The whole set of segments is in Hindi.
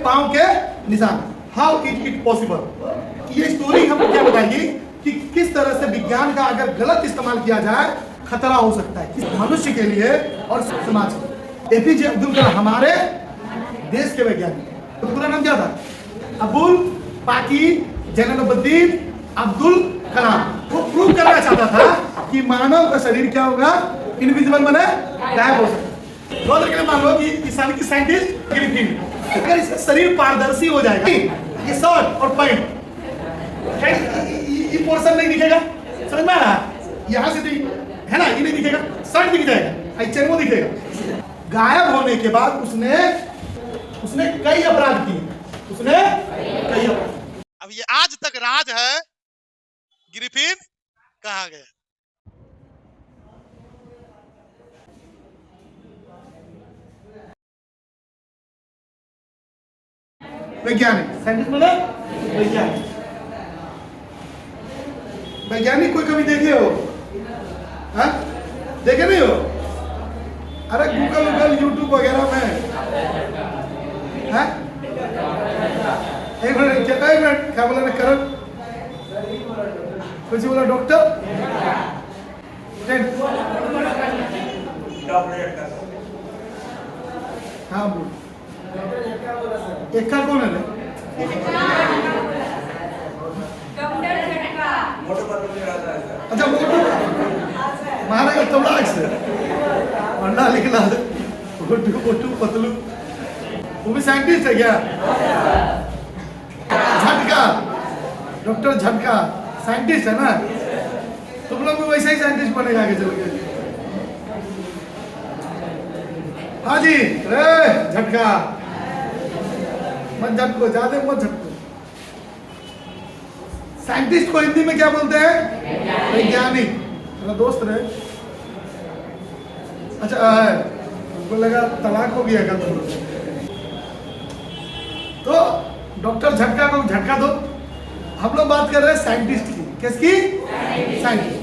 पांव के निशान। How is it possible? ये स्टोरी हमको क्या बताएगी कि किस तरह से विज्ञान का अगर गलत इस्तेमाल किया जाए खतरा हो सकता है किस मनुष्य के लिए और समाज के लिए। एपीजे अब्दुल कलाम हमारे देश के वैज्ञानिक, तो पूरा नाम क्या था? अबुल पाकी जैनुलब्दीन अब्दुल कलाम। वो प्रूव करना चाहता था कि मानव का शरीर क्या होगा, इनविजिबल बने, गायब हो सकता है। के लिए मान लो कि किसान की साइंटिस्ट ग्रिफिन, अगर इसका शरीर पारदर्शी हो जाएगा, ये शर्ट और पैंट ये पोर्शन नहीं दिखेगा, समझ में आ रहा है? यहाँ से है ना, ये नहीं दिखेगा, शर्ट दिख जाएगा, चेमो दिखेगा। गायब होने के बाद उसने कई अपराध किए, उसने कई अपराध। अब ये आज तक राज है, ग्रिफिन कहाँ गया? वैज्ञानिक, साइंटिस्ट मतलब वैज्ञानिक। वैज्ञानिक कोई कभी देखे हो? हाँ, देखे नहीं हो? अरे गूगल यूट्यूब वगैरह में, हाँ? एक मिनट क्या बोला करण? कुछ बोला डॉक्टर? हाँ बोल। एक का कौन है? अच्छा मोटू महाराज तबलाग से अंडा निकला, मोटू पतलू, वो भी साइंटिस्ट है क्या? झटका, डॉक्टर झटका साइंटिस्ट है ना? तुम लोग भी वैसे ही साइंटिस्ट बनेगा आगे चल के। हाँ जी, रे झटका मत झटको, ज्यादा मत झटको। साइंटिस्ट को हिंदी में क्या बोलते हैं? वैज्ञानिक। मेरा दोस्त रहे, अच्छा उनको लगा तलाक हो गया क्या तुम? तो डॉक्टर झटका को झटका दो। हम लोग बात कर रहे हैं साइंटिस्ट की। किसकी? साइंटिस्ट,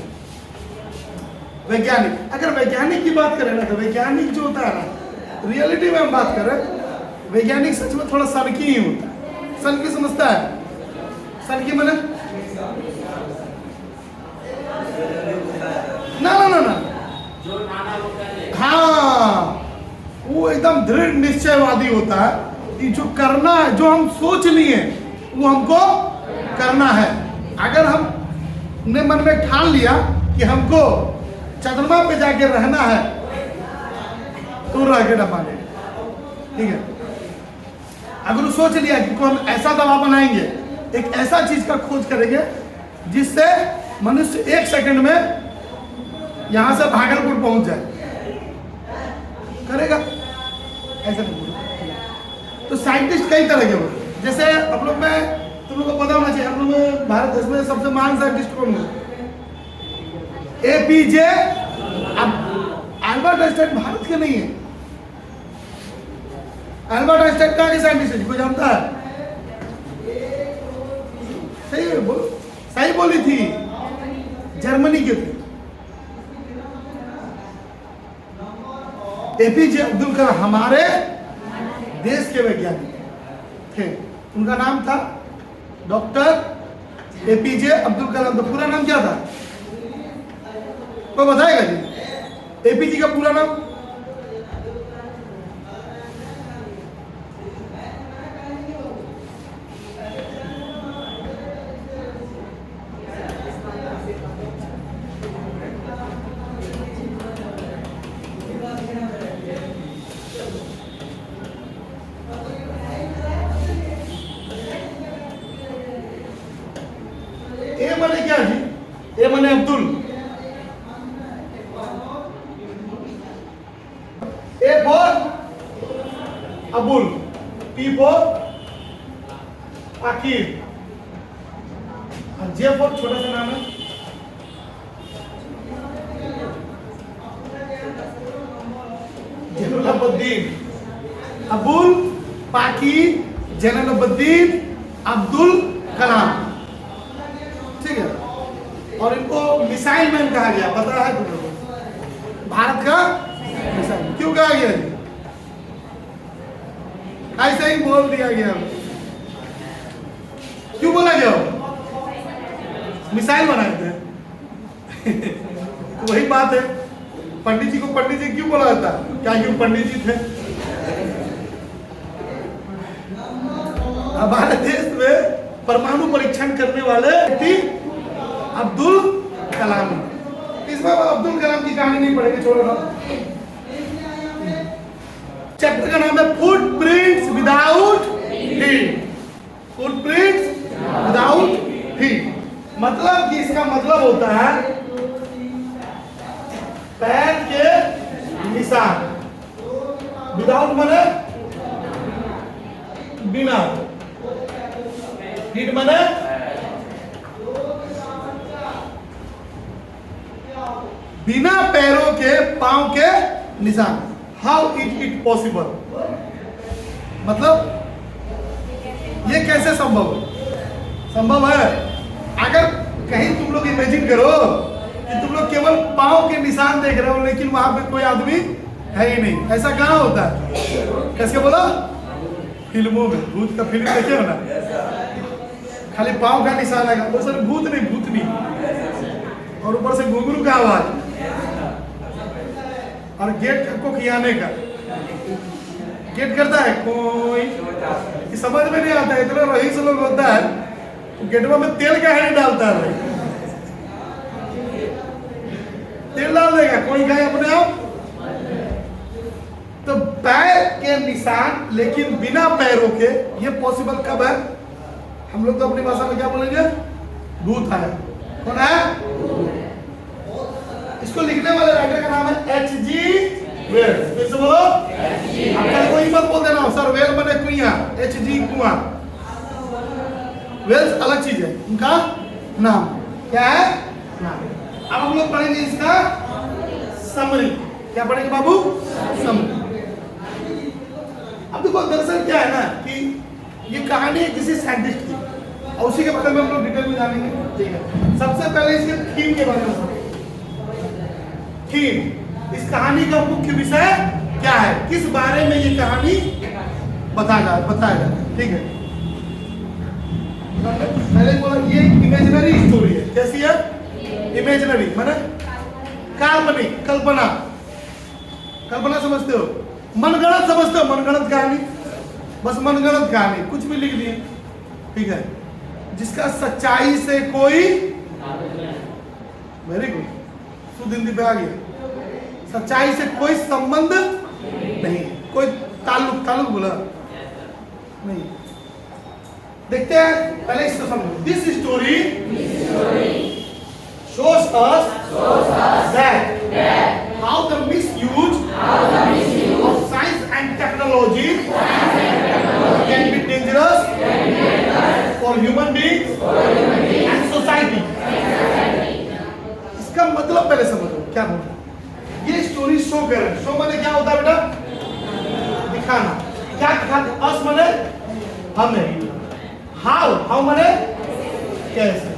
वैज्ञानिक। अगर वैज्ञानिक की बात करें ना, तो वैज्ञानिक जो होता है ना, रियलिटी में हम बात करें, वैज्ञानिक सच में थोड़ा सनकी ही होता है। सनकी समझता है? सनकी मैंने ना हाँ, वो एकदम दृढ़ निश्चयवादी होता है कि जो करना है, जो हम सोच लिए वो हमको करना है। अगर हमने मन में ठान लिया कि हमको चंद्रमा पे जाके रहना है, तो रह के न पाने, ठीक है? अगर वो सोच लिया कि हम ऐसा दवा बनाएंगे, एक ऐसा चीज का खोज करेंगे जिससे मनुष्य 1 सेकंड में यहां से भागलपुर पहुंच जाए, करेगा? ऐसा नहीं बोलो। तो साइंटिस्ट कई तरह के होते हैं। जैसे हम लोग में, तुम लोग को पता होना चाहिए, हम लोग में भारत देश में सबसे महान साइंटिस्ट कौन है? एपीजे अल्बर्ट आइंस्टाइन भारत के नहीं है। अल्बर्ट आइंस्टाइन कहाँ के साइंटिस्ट है? कोई जानता है? सही बोली थी, जर्मनी के थे। एपीजे अब्दुल कलाम हमारे देश के वैज्ञानिक थे। उनका नाम था डॉक्टर एपीजे अब्दुल कलाम। तो पूरा नाम क्या था? तो बताएगा जी एपीजे का पूरा नाम? ए माने क्या जी? ए माने Abdul, A for Abul, P for Akir, और जे फॉर छोटा सा नाम है जैनुलब्दीन, अबुल पाकी जैनुलब्दीन अब्दुल कलाम, ठीक है? और इनको मिसाइल मैन कहा गया, पता है तुम लोगों को? भारत का मिसाइल क्यों कहा गया? ऐसे ही बोल दिया गया। क्यों बोला गया? मिसाइल बनाए थे। तो वही बात है, पंडित जी को पंडित जी क्यों बोला जाता? क्या क्यों पंडित जी थे? हमारे देश में परमाणु परीक्षण करने वाले व्यक्ति अब्दुल कलाम। इस बार अब्दुल कलाम की कहानी नहीं पढ़ेंगे, छोड़ो ना। चैप्टर का नाम है footprints without feet. Footprints without feet मतलब कि इसका मतलब होता है पैर के निशान। विदाउट माने बिना, फीट माने बिना पैरों के पांव के निशान। हाउ इट पॉसिबल मतलब ये कैसे संभव है? संभव है अगर कहीं तुम लोग इमेजिन करो कि तुम लोग केवल पांव के निशान देख रहे हो लेकिन वहां पे कोई आदमी है ही नहीं। ऐसा कहाँ होता है? कैसे बोला? फिल्मों में भूत का फिल्म देखे हो ना, खाली पांव का निशान आएगा, वो सर भूत नहीं भूतनी, और ऊपर से घुंघरू का आवाज और गेट को खियाने का। गेट करता है कोई, समझ में नहीं आता है, इतना रईस लोग होता है गेटवा में तेल का है डालता है भाई, तेल डाल देगा कोई गए अपने आप। तो पैर के निशान लेकिन बिना पैरों के, ये पॉसिबल कब है? हम लोग तो अपनी भाषा में क्या बोलेंगे? भूत है। कौन है? इसको लिखने वाले राइटर का नाम है H.G. वेल्स। फिर से बोलो। अब कोई मत बोल देना सर वेल बने कुइया, H.G. कुआं। वेल्स अलग चीज है, उनका नाम क्या है? नाम। अब हम लोग पढ़ेंगे इसका समरी। क्या पढ़ेंगे बाबू? समरी। अब देखो दरअसल क्या है ना कि ये कहानी किसी साइंटिस्ट की, और उसी के बारे में हम लोग डिटेल में जानेंगे। ठीक है, सबसे पहले इसके थीम के बारे में। थीम, इस कहानी का मुख्य विषय क्या है? किस बारे में ये कहानी बताएगा। ठीक है, पहले बोला ये इमेजिनरी स्टोरी है। कैसी है? इमेजिनरी माने काल्पनिक, कल्पना समझते हो? मनगढ़ंत समझते हो? मनगढ़ंत कहानी, बस मनगढ़ंत कहानी, कुछ भी लिख दिए। ठीक है, जिसका सच्चाई से कोई, वेरी गुड, शुद्ध हिंदी पे आ गया। सच्चाई से कोई संबंध नहीं, कोई ताल्लुक बोला नहीं। देखते हैं, पहले इसको समझो। This story shows us that how the misuse of science and technology can be dangerous for human beings and society. इसका मतलब पहले समझो क्या बोल रहा है। ये स्टोरी शो कर रहा है। शो माने क्या होता है बेटा? दिखाना। क्या दिखाते? अस माने हमें, हाउ माने कैसे।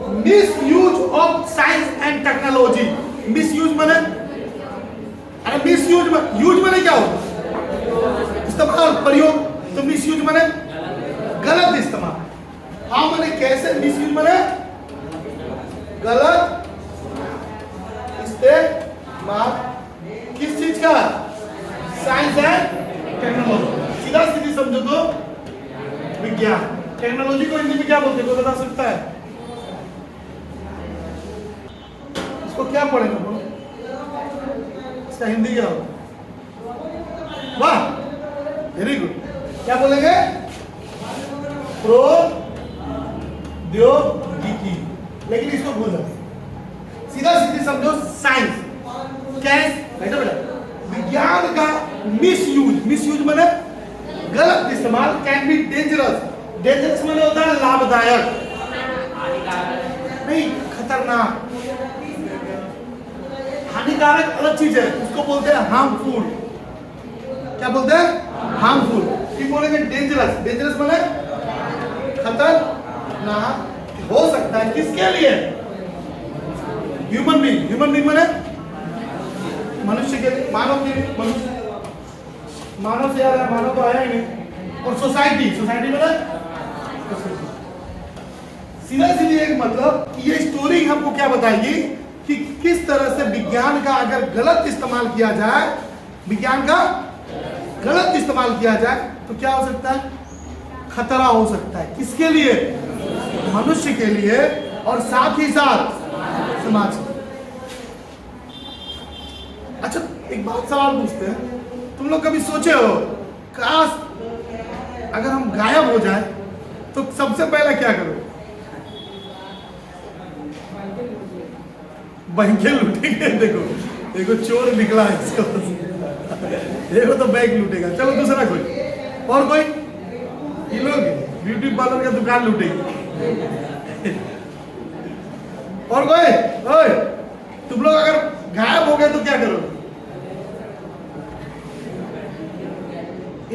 Misuse of science and technology. Misuse माने, अरे मिसयूज यूज माने क्या होता? इस्तेमाल, प्रयोग। तो मिसयूज माने गलत इस्तेमाल। हाउ माने कैसे, मिसयूज माने गलत इस्तेमाल। किस चीज का? Science and technology. सीधा सीधी समझो तो विज्ञान। टेक्नोलॉजी को हिंदी में क्या बोलते हैं? कोई बता सकता है? इसको क्या पढ़ेंगे बोलो? इसका हिंदी क्या होगा? वाह, वेरी गुड। क्या बोलेंगे? प्रौद्योगिकी। लेकिन इसको भूल जाओ, सीधा सीधी समझो साइंस। कैसे बेटा? विज्ञान का मिसयूज माने गलत इस्तेमाल। Can be dangerous. डेंजरस माने होता है लाभदायक, नहीं खतरनाक। हानिकारक अलग चीज है, उसको बोलते हैं हार्मफुल। क्या बोलते हैं? हार्मफुल। कि बोलेंगे डेंजरस। डेंजरस माने खतरनाक हो सकता है। किसके लिए? Human being. ह्यूमन बीइंग माने मनुष्य के लिए, मानव के लिए, मनुष्य। मानव से याद है, मानव तो आया ही नहीं। और सोसाइटी, सोसाइटी मतलब सीधा सीधी एक मतलब कि ये स्टोरी हमको क्या बताएगी कि किस तरह से विज्ञान का अगर गलत इस्तेमाल किया जाए, विज्ञान का गलत इस्तेमाल किया जाए तो क्या हो सकता है, खतरा हो सकता है। किसके लिए? मनुष्य के लिए और साथ ही साथ समाज के। अच्छा एक बात सवाल पूछते हैं, तुम लोग कभी सोचे हो काश अगर हम गायब हो जाए तो सबसे पहले क्या करो? बैंकें लूटेंगे। देखो देखो चोर निकला है इसका, देखो तो बैंक लूटेगा। चलो दूसरा कोई और कोई, ये लोग ब्यूटी पार्लर का दुकान लूटेंगे। और कोई, ओए तुम लोग अगर गायब हो गए तो क्या करोगे?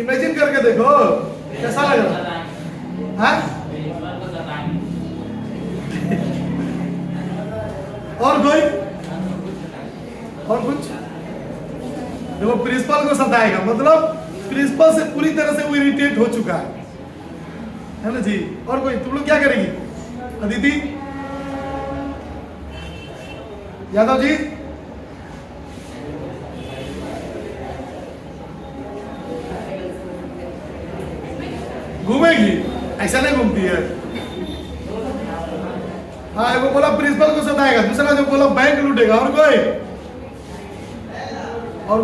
इमेजिन करके देखो कैसा लग रहा है? और कोई और कुछ? देखो प्रिंसिपल को सताएगा, मतलब प्रिंसिपल से पूरी तरह से वो इरिटेट हो चुका है ना जी। और कोई, तुम लोग क्या करेंगी? अदिति, यादव जी, घूमेगी? ऐसा नहीं घूमती है। हाँ वो बोला प्रिंसिपल को सताएगा, दूसरा जो बोला बैंक लूटेगा। और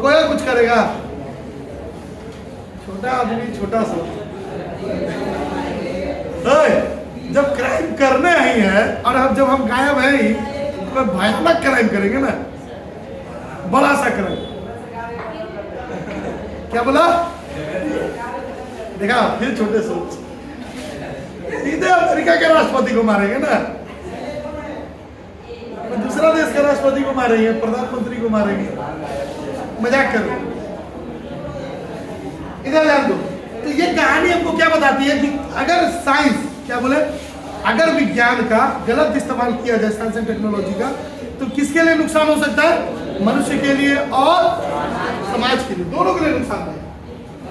कोई कुछ करेगा? छोटा आदमी छोटा सा, जब क्राइम करने ही है और अब जब हम गायब है ही तो भयानक क्राइम करेंगे ना, बड़ा सा क्राइम। क्या बोला? देखा फिर छोटे सोच, सीधे अमेरिका के राष्ट्रपति को मारेंगे ना, दूसरा देश के राष्ट्रपति को मारेंगे, प्रधानमंत्री को मारेंगे। मजाक करो, इधर ध्यान दो। तो ये कहानी हमको क्या बताती है कि अगर साइंस, क्या बोले, अगर विज्ञान का गलत इस्तेमाल किया जाए, साइंस एंड टेक्नोलॉजी का, तो किसके लिए नुकसान हो सकता है? मनुष्य के लिए और समाज के लिए, दोनों के लिए नुकसान है।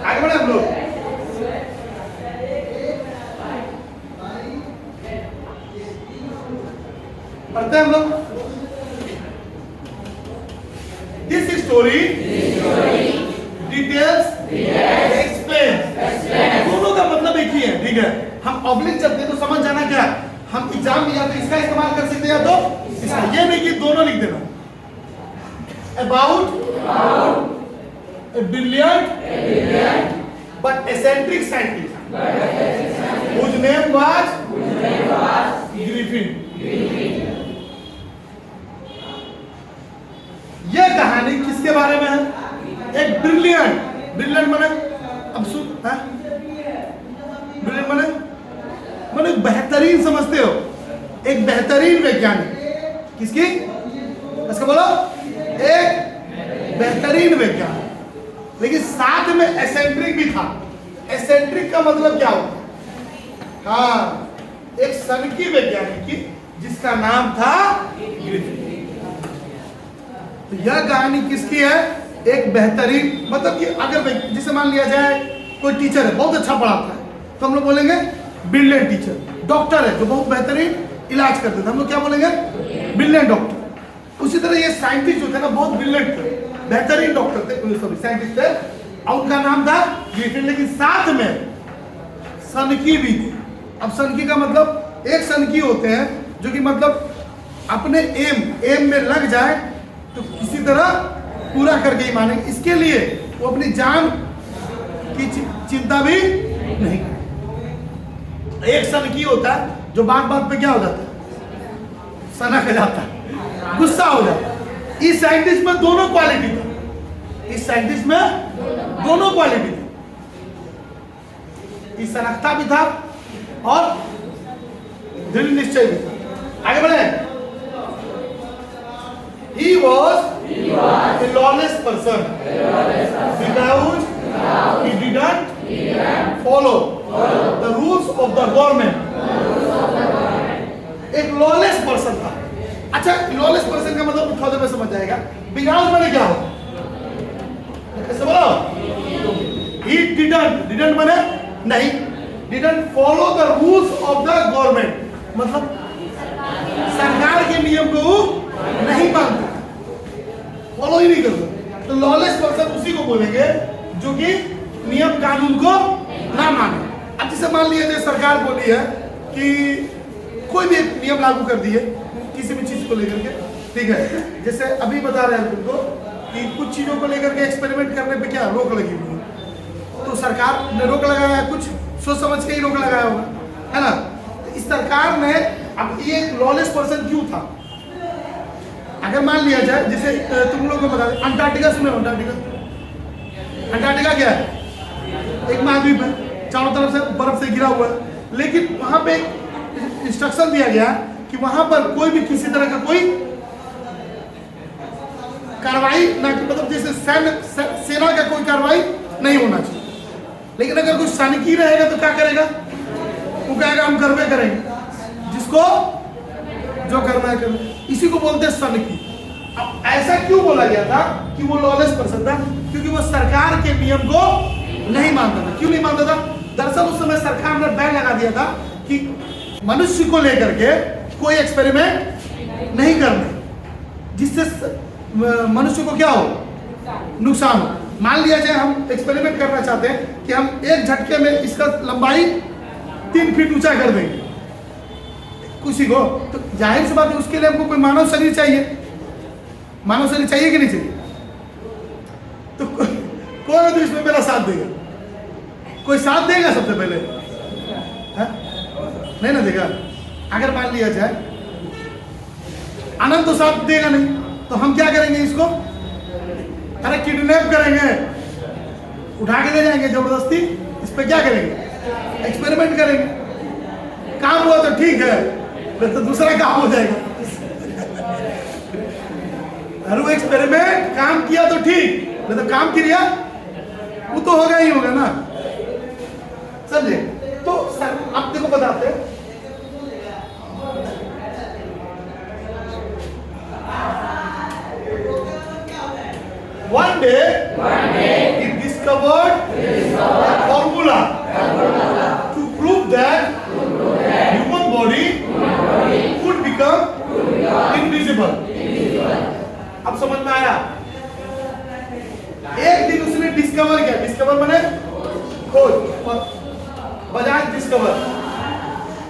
आगे बढ़े हम लोग। पढ़ते हैं हम लोग। दिस स्टोरी डिटेल्स एक्सप्लेन, दोनों का मतलब एक ही है, ठीक है। हम ऑब्लिक चलते तो समझ जाना क्या, हम एग्जाम में या तो इसका इस्तेमाल कर सकते हैं या तो इसका, ये नहीं कि दोनों लिख देना। About a brilliant but eccentric scientist whose name was Griffin. यह कहानी किसके बारे में है? एक ब्रिलियंट, ब्रिलियंट माने, अब सुन, ब्रिलियंट माने बेहतरीन, समझते हो? एक बेहतरीन वैज्ञानिक, किसकी? इसका बोलो, एक बेहतरीन वैज्ञानिक, लेकिन साथ में एसेंट्रिक भी था। एसेंट्रिक का मतलब क्या होता है? हाँ, एक सनकी वैज्ञानिक की जिसका नाम था ग्रिफिन। तो यह कहानी किसकी है? एक बेहतरीन, मतलब कि अगर जिसे मान लिया जाए कोई टीचर है, बहुत अच्छा पढ़ाता है, तो हम लोग बोलेंगे ब्रिलियंट टीचर। डॉक्टर है जो बहुत बेहतरीन इलाज करते थे, हम लोग क्या बोलेंगे? Brilliant doctor. उसी तरह ये साइंटिस्ट जो थे ना, बहुत ब्रिलियंट थे, बेहतरीन डॉक्टर थे, सॉरी साइंटिस्ट थे, और उनका नाम था ग्रिफिन। लेकिन साथ में सनकी भी थी। अब सनकी का मतलब, एक सनकी होते हैं जो कि मतलब अपने एम में लग जाए तो किसी तरह पूरा करके ही मानेंगे, इसके लिए वो अपनी जान की चिंता भी नहीं करते। एक सनकी होता है जो बात बात पे क्या हो जाता है? सनक जाता है, गुस्सा हो जाता है। इस साइंटिस्ट में दोनों क्वालिटी थी, इस साइंटिस्ट में दोनों क्वालिटी थी, इस सनकता भी था और दृढ़ निश्चय भी था। आगे बढ़े। He was a lawless person because he didn't follow the rules of the government. एक lawless person था। अच्छा, lawless person का मतलब थोड़ा देर में समझ जाएगा। बिगाड़ मैंने क्या हो? कैसे बोलो? डिडंट माने नहीं, didn't follow the rules of the government, मतलब सरकार के नियम को वो नहीं मानता, फॉलो ही नहीं करता। तो लॉलेस पर्सन उसी को बोलेंगे जो कि नियम कानून को ना माने। अब जैसे मान लिया जाए सरकार बोली है कि कोई भी एक नियम लागू कर दिए किसी भी चीज को लेकर के, ठीक है, जैसे अभी बता रहे हैं तुमको कि कुछ चीजों को लेकर के एक्सपेरिमेंट करने पे क्या रोक लगी हुई है, तो सरकार ने रोक लगाया है, कुछ सोच समझ के ही रोक लगाया होगा, है ना। तो इस सरकार ने, अब ये लॉलेस पर्सन क्यों था, अगर मान लिया जाए जैसे तुम लोगों को बता दें, अंटार्कटिका सुने, अंटार्कटिका क्या है, एक महाद्वीप है, चारों तरफ से बर्फ से घिरा हुआ है, लेकिन वहां पे एक इंस्ट्रक्शन दिया गया कि वहां पर कोई भी किसी तरह का कोई कार्रवाई ना, मतलब जैसे सेना का कोई कार्रवाई नहीं होना चाहिए। लेकिन अगर कोई सैनिक रहेगा तो क्या करेगा, वो कहेगा हम करवे करेंगे, जिसको जो करना है करें, इसी को बोलते हैं सैनिकी। अब ऐसा क्यों बोला गया था कि वो लॉलेस पर्सन था, क्योंकि वो सरकार के नियम को नहीं मानता था। क्यों नहीं मानता था, दरअसल उस समय सरकार ने बैन लगा दिया था कि मनुष्य को लेकर के कोई एक्सपेरिमेंट नहीं करना, जिससे मनुष्य को क्या हो, नुकसान हो। मान लिया जाए हम एक्सपेरिमेंट करना चाहते हैं कि हम एक झटके में इसका लंबाई 3 फीट ऊंचा कर देंगे किसी को, तो जाहिर सी बात है उसके लिए हमको कोई मानव शरीर चाहिए, मानव शरीर चाहिए कि नहीं चाहिए। तो कौन है तो इसमें मेरा साथ देगा, कोई साथ देगा सबसे पहले, है? नहीं ना देगा। अगर मान लिया जाए आनंद तो साथ देगा नहीं, तो हम क्या करेंगे इसको, अरे किडनैप करेंगे, उठा के ले जाएंगे जबरदस्ती, इस पे क्या करेंगे, एक्सपेरिमेंट करेंगे, काम हुआ तो ठीक है, नहीं तो दूसरा काम हो जाएगा। अरे वो एक्सपेरिमेंट काम किया तो ठीक, नहीं तो काम क्रिया वो तो होगा ही होगा ना, समझे। तो सर आप देखो बताते हैं, One day, he discovered a formula to prove that human body could become invisible. अब समझ में आया। एक दिन उसने डिस्कवर किया, डिस्कवर माने खोज, बजाज डिस्कवर,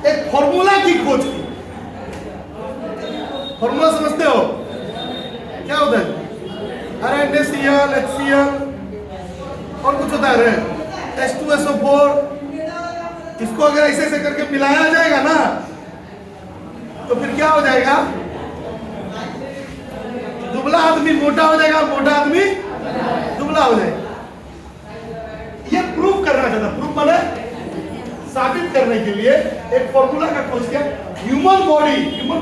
एक फॉर्मूला की खोज की। फॉर्मूला समझते हो क्या होता है, अरे NaCl, HCl और कुछ होता है H2SO4, इसको अगर ऐसे ऐसे करके मिलाया जाएगा ना तो फिर क्या हो जाएगा, दुबला आदमी मोटा हो जाएगा, मोटा आदमी दुबला हो जाएगा। ये प्रूफ करना चाहता, प्रूफ माने साबित करने के लिए एक फॉर्मूला का खोज किया। ह्यूमन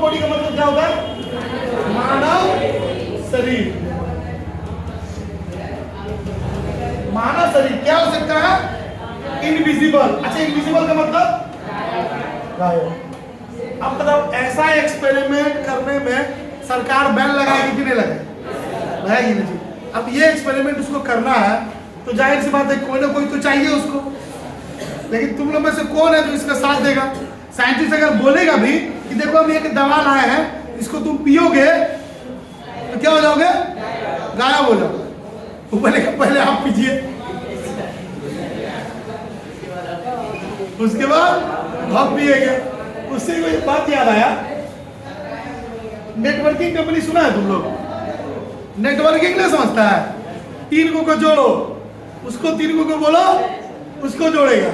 बॉडी का मतलब क्या होता है, मानव शरीर। मानव शरीर क्या हो सकता है, इनविजिबल। अच्छा, इनविजिबल का मतलब गायब। अब बताओ ऐसा एक्सपेरिमेंट करने में सरकार बैन लगाएगी कि नहीं लगाएगी, नहीं। अब ये एक्सपेरिमेंट उसको करना है तो जाहिर सी बात है कोई ना कोई तो चाहिए उसको, लेकिन तुम लोग में से कौन है जो इसका साथ देगा। साइंटिस्ट अगर बोलेगा भी कि देखो हम एक दवा लाए हैं, इसको तुम पियोगे तो क्या हो जाओगे, गायब हो जाओगे। वो बोलेगा पहले आप पीजिए, उसके बाद आप पिएगे। उससे कोई बात याद आया, नेटवर्किंग कंपनी सुना है तुम लोग, नेटवर्किंग नहीं समझता है, 3 को जोड़ो, उसको 3 को बोलो, उसको जोड़ेगा।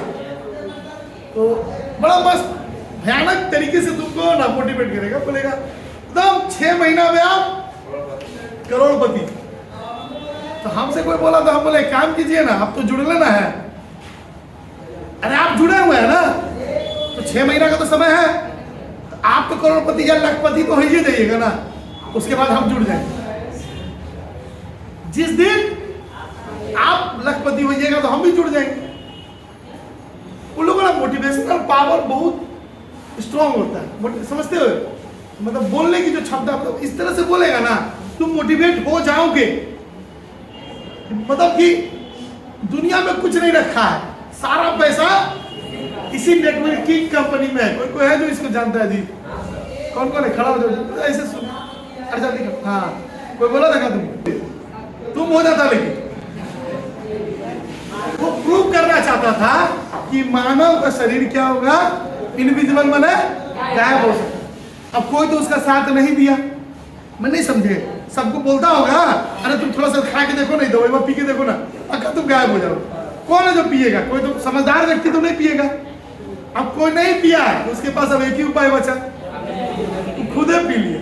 तो बड़ा मस्त भयानक तरीके से तुमको ना मोटिवेट करेगा, बोलेगा एकदम 6 महीना में आप करोड़पति। तो हमसे कोई बोला तो हम बोले काम कीजिए ना, आप तो जुड़ लेना है। अरे आप जुड़े हुए हैं ना, तो 6 महीना का तो समय है, तो आप तो करोड़पति या लाखपति तो ही जाइएगा ना, उसके बाद हम जुड़ जाएंगे। जिस दिन आप लाखपति होइएगा तो हम भी जुड़ जाएंगे। उन लोगों का मोटिवेशनल पावर बहुत स्ट्रांग होता है, समझते हो, मतलब बोलने की जो क्षमता, मतलब इस तरह से बोलेगा ना तुम मोटिवेट हो जाओगे। मतलब कि दुनिया में कुछ नहीं रखा है, सारा पैसा इसी नेटवर्किंग कंपनी में है। कोई है जो इसको जानता है जी? कौन कौन है? खड़ा हो जाओ ऐसे सुन। अरे जल्दी कर। हाँ, कोई बोला था क्या तुम हो जाता, लेकिन वो प्रूव करना चाहता था कि मानव का शरीर क्या होगा, इनविजिबल माने गायब हो सकता। अब कोई तो उसका साथ नहीं दिया। मैं नहीं समझे, सबको बोलता होगा अरे तुम थोड़ा सा खा के देखो, नहीं दो पी के देखो ना, अगर तुम गायब हो जाओ। कौन है जो पिएगा? कोई तो समझदार व्यक्ति तो नहीं पिएगा। अब कोई नहीं पिया, उसके पास अब एक ही उपाय बचा, खुद ही पी लिए।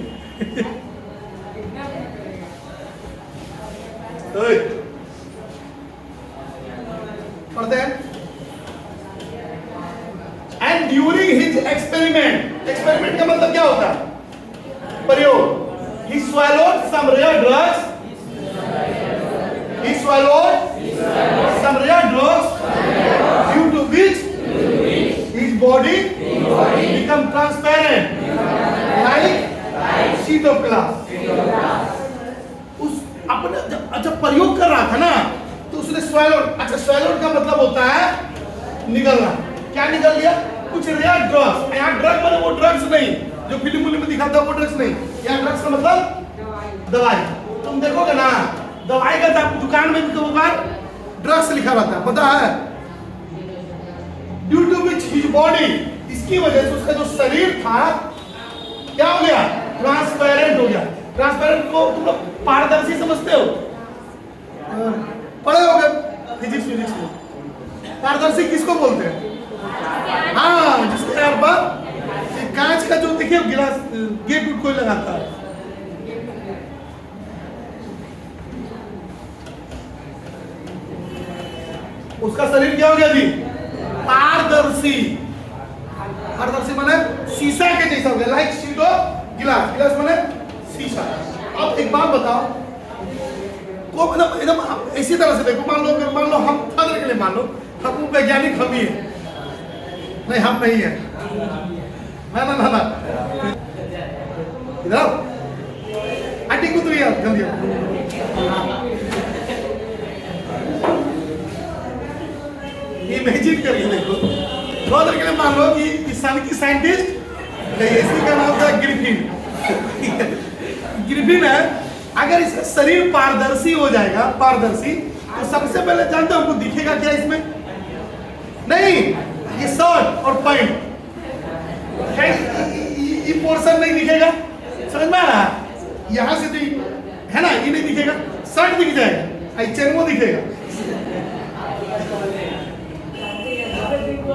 पढ़ते हैं। And during his experiment, experiment का मतलब क्या होता है? प्रयोग। He swallowed some rare drugs. He swallowed some rare drugs due to which his body become transparent like sheet of glass. उस अपने जब प्रयोग कर रहा था ना, तो उसने swallowed, अच्छा swallowed का मतलब होता है निगलना। क्या निगल लिया? कुछ रेयर ड्रग्स। यहाँ ड्रग मतलब वो ड्रग्स नहीं जो फिल्म में दिखाता है, वो ड्रग्स नहीं। यहाँ ड्रग्स का मतलब दवाई। तुम देखोगे ना दवाई का दुकान में भी ड्रग्स लिखा रहता है, पता है? Due to which his body, इसकी वजह से उसका जो शरीर था क्या हो गया? ट्रांसपेरेंट हो गया। ट्रांसपेरेंट को तुम लोग पारदर्शी समझते हो? पढ़े होगे फिजिक्स में। पारदर्शी किसको बोलते हैं? हाँ, जिसके यार पर कांच का जो देखिए गिलास गेट उट कोई लगाता है। उसका शरीर क्या हो गया जी? पारदर्शी। पारदर्शी माने शीशा के जैसा हो गया, लाइक शीट ऑफ गिलास। गिलास माने शीशा। अब एक बात बताओ, को मतलब एकदम इसी तरह से देखो, मान लो हम फर्दर के लिए मान लो हम वैज्ञानिक हम ही है। नहीं, हम नहीं है। ना ना ना ना, इधर आओ। आंटी को तो यार जल्दी इमेजिन करिए, देखो फर्दर के लिए मान लो कि सन की साइंटिस्ट इसी का नाम था ग्रिफिन। ग्रिफिन है। अगर इसका शरीर पारदर्शी हो जाएगा, पारदर्शी, तो सबसे पहले जानते हो हमको दिखेगा क्या इसमें? नहीं, ये शर्ट और पैंट ये पोर्शन नहीं दिखेगा। समझ में आ रहा है? यहाँ से है ना, ये नहीं दिखेगा, शर्ट दिख जाएगा, चेनमो दिखेगा।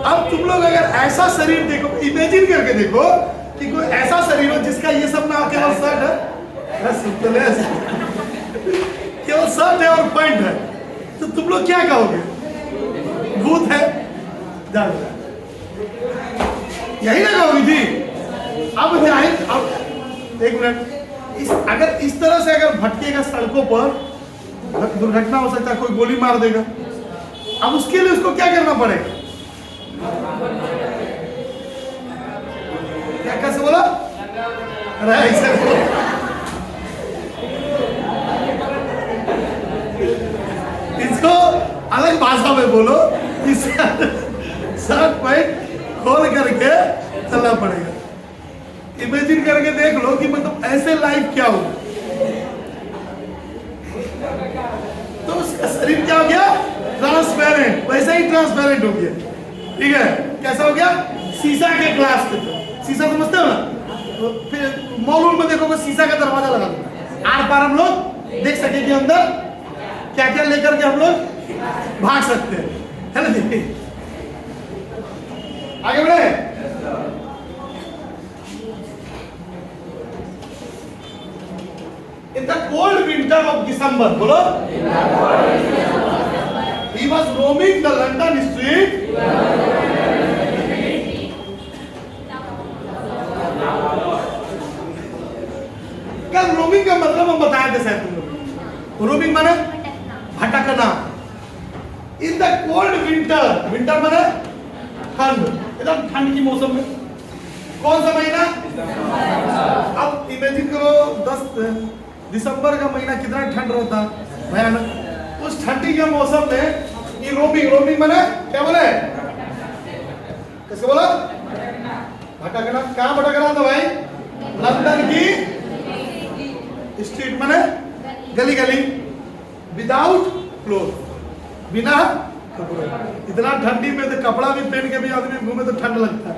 अब तुम लोग अगर ऐसा शरीर देखो, इमेजिन करके देखो कि कोई ऐसा शरीर हो जिसका ये सब ना केवल शर्ट है, केवल शर्ट है और पैंट है, तो तुम लोग क्या कहोगे? भूत है। यही ना कहोगी थी? अब एक मिनट, अगर इस तरह से अगर भटकेगा सड़कों पर, दुर्घटना हो सकता है, कोई गोली मार देगा। अब उसके लिए उसको क्या करना पड़ेगा? क्या कैसे बोला? अरे ऐसे बोलो। इसको अलग भाषा में बोलो, शर्ट पैंट खोल करके चलना पड़ेगा। इमेजिन करके देख लो कि मतलब ऐसे लाइफ क्या हो, तो उसका शरीर क्या हो गया? ट्रांसपेरेंट। वैसे ही ट्रांसपेरेंट हो गया। ठीक है, कैसा हो गया? शीशा के ग्लास के तरह। शीशा समझते हो ना? तो फिर मॉल में देखोगे शीशा का दरवाजा लगा होता है, आर पार हम लोग देख सके कि अंदर क्या क्या लेकर के हम लोग भाग सकते हैं, है ना जी? आगे बढ़े। In the cold winter of December, बोलो। He was roaming the London street. क्या रोमिंग का मतलब हम बताए थे शायद तुम लोग? रोमिंग माने भटकना। In the cold winter, winter माने ठंड, एकदम ठंड की मौसम में। कौन सा महीना? अब इमेजिन करो 10 दिसंबर का महीना कितना ठंड रहता, भयानक। उस ठंडी के मौसम में ये रोमिंग, रोमिंग मैंने क्या बोले, कैसे बोला, भटकना। कहाँ भटकना था भाई, लंदन की स्ट्रीट मैंने गली गली, विदाउट क्लोथ, बिना कपड़े। इतना ठंडी में तो कपड़ा भी पहन के भी आदमी घूमे तो ठंड लगता है।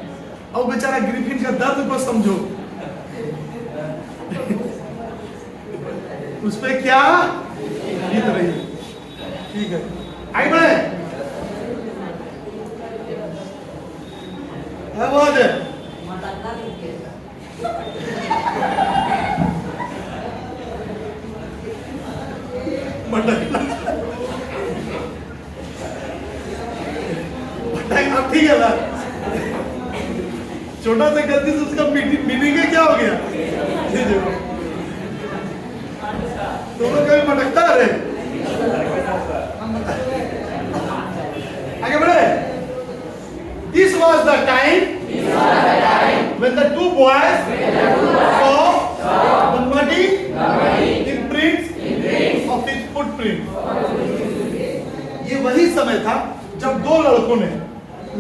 और बेचारा ग्रिफिन का दर्द को समझो, उस पे क्या बीत रही है। ठीक है, आगे बढ़े। बहुत है ठीक है ना, छोटा सा गलती से उसका मीनिंग क्या हो गया, दोनों कभी भटकता है। आगे बढ़े। This was the time when the two boys saw the muddy imprints of his footprints. ये वही समय था जब दो लड़कों ने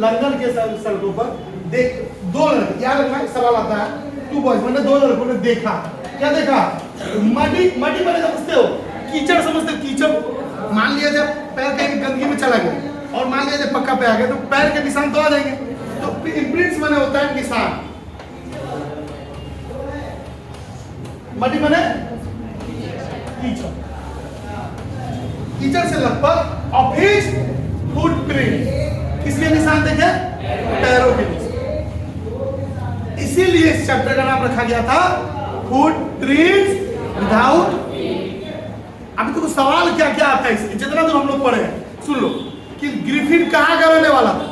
लंदन के सड़कों पर दो लड़के, याद रखना सवाल आता है, टू बॉयज मैंने दो लड़कों ने देखा, क्या देखा, मडी, मडी मैंने समझते हो, कीचड़ समझते हो, कीचड़। मान लिया जब पैर कहीं गंदगी में चला गया और मान लिया जब पक्का पे आ गया तो पैर के निशान तो आ जाएंगे। तो इम्प्रिंट्स मैंने होता है निशान, मडी मैंने कीचड़, कीचड़ से लगभग ऑफ हिज फुटप्रिंट, किसके निशान देखे, पैरों के निशान। इसीलिए इस चैप्टर का नाम रखा गया था फुटप्रिंट्स विदाउट। अभी तो सवाल क्या क्या आता है इससे, जितना तो हम लोग पढ़े हैं सुन लो कि ग्रिफिन कहां का रहने वाला था,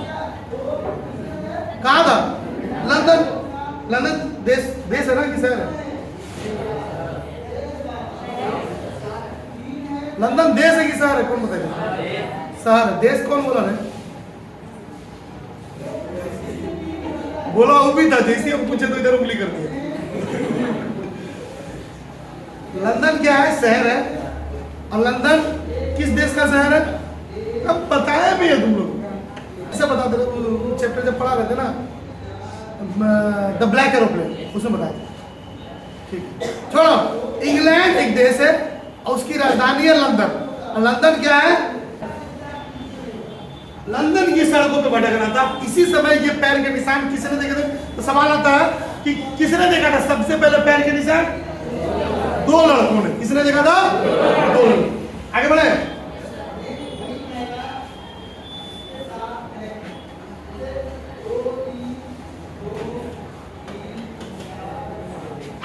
कहां था, लंदन। लंदन देश, देश है ना कि शहर है, लंदन देश है कि शहर है, कौन बताएगा, शहर। देश कौन बोला है, बोला वो भी था, जैसे हम पूछे तो इधर उंगली कर दिया। लंदन क्या है, शहर है। और लंदन किस देश का शहर है, अब बताया भी है तुम लोग, ऐसे बता दे, चैप्टर जब पढ़ा रहे थे ना द ब्लैक एरोप्लेन, उसमें बताया। ठीक, छोड़ो। इंग्लैंड एक देश है और उसकी राजधानी है लंदन। और लंदन क्या है, लंदन की सड़कों पे भटकना था। इसी समय ये पैर के निशान किसने देखे थे, तो सवाल आता है कि किसने देखा था सबसे पहले पैर के निशान, दो लड़कों ने। किसने देखा था, दो लड़कों। आगे बढ़े।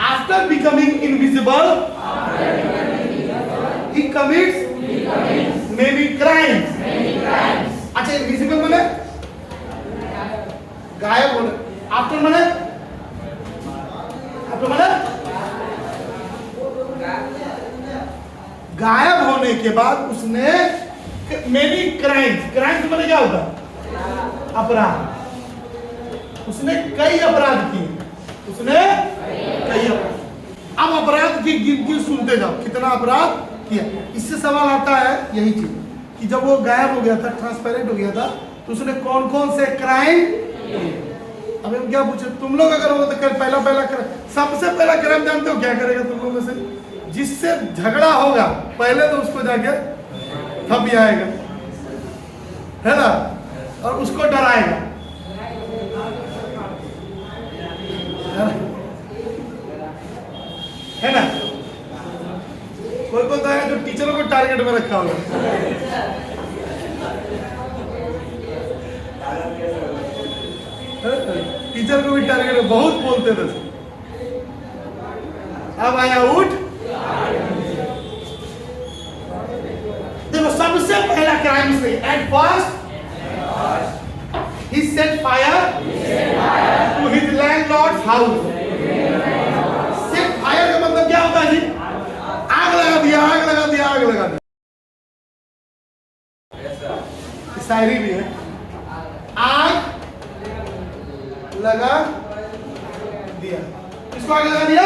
After becoming invisible, he commits many crimes. अच्छा, इनविजिबल माने गायब होने, आफ्टर माने, आफ्टर माने गायब होने के बाद उसने मेनी क्राइम्स, क्राइम्स माने क्या होता है, अपराध। उसने कई अपराध किए, उसने कई अपराध। अब अपराध की गिनती सुनते जाओ, कितना अपराध किया। इससे सवाल आता है यही चीज कि जब वो गायब हो गया था, ट्रांसपेरेंट हो गया था, तो उसने कौन कौन से क्राइम। अब हम क्या पूछे, तुम लोग अगर हो तो पहला सबसे पहला क्राइम जानते हो क्या करेगा तुम लोगों में से, जिससे झगड़ा होगा पहले तो उसको जाके थप आएगा, है ना, और उसको डराएगा, है ना। कोई कोई है जो टीचरों को टारगेट में रखा होगा, टीचर को भी टारगेट में बहुत बोलते थे। अब आया उठ, देखो सबसे पहला क्राइम से at first he set fire to his landlord's house. set fire का मतलब क्या होता है जी, आग लगा दिया, आग लगा दिया, आग लगा दिया। शायरी भी है, आग लगा दिया। किसको आग लगा दिया,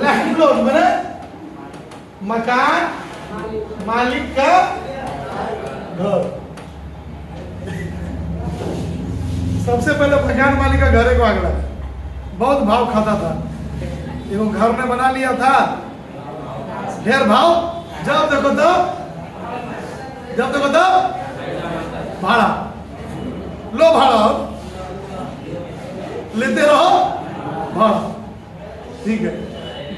लैंडलॉर्ड मैंने मकान मालिक का घर। सबसे पहले मकान मालिक का घर को आगला, बहुत भाव खाता था, एगो घर में बना लिया था, ढेर भाव, जब देखो तो भाड़ा लो, भाड़ा लेते रहो भाड़ा, ठीक है।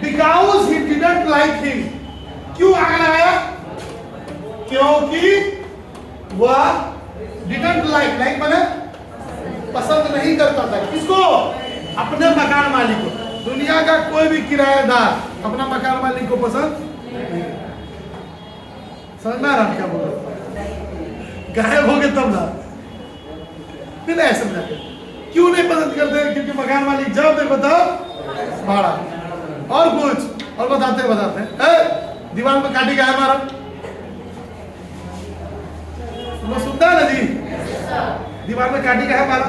Because he didn't like him, क्यों आग लगाया? क्योंकि वह डिडंट लाइक माने पसंद नहीं करता था। किसको? अपने मकान मालिक को। दुनिया का कोई भी किराएदार अपना मकान मालिक को पसंद नहीं। समझ में आ रहा क्या बोल रहा? गायब हो गए तब ना, फिर ऐसे समझा क्यों नहीं पसंद करते? क्योंकि मकान मालिक जब देखो तब भाड़ा, और कुछ और बताते दीवार में काटी का है हमारा, सुनता है ना जी? दीवार में काटी का है हमारा,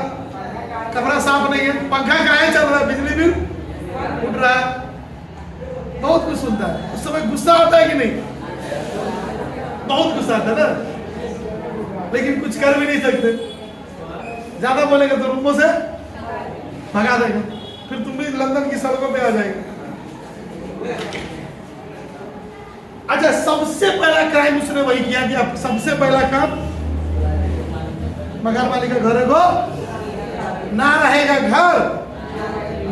कमरा साफ नहीं है, पंखा का है चल रहा है, बिजली बिल उठ रहा है, बहुत कुछ सुनता है। उस समय गुस्सा आता है कि नहीं? बहुत गुस्सा आता है ना, लेकिन कुछ कर भी नहीं सकते। ज्यादा बोलेंगे तो रूमों से भगा देंगे, फिर तुम भी लंदन की सड़कों पे आ जाएंगे। अच्छा, सबसे पहला क्राइम उसने वही किया कि अब सबसे पहला काम, मकान मालिक का घर है वो ना रहेगा घर,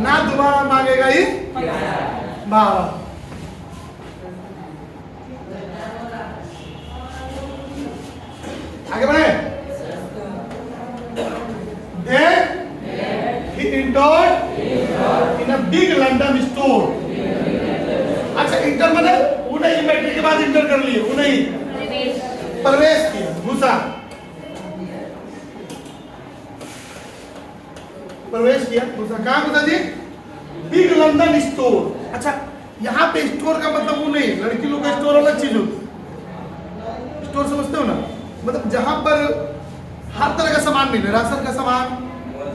ना दोबारा मांगेगा ही भाड़ा। आगे बढ़े। Then he entered in a big London store. अच्छा, इंटर मैंने उन्हें मैट्रिक के बाद इंटर कर लिए, उन्हें प्रवेश किया, घुसा, प्रवेश किया, घुसा। कहाँ घुसा जी? Big London store. अच्छा, यहाँ पे स्टोर का मतलब वो नहीं, लड़की लोग का स्टोर अलग चीज होती है। स्टोर समझते हो ना, मतलब जहां पर हर तरह का सामान मिले, राशन का सामान,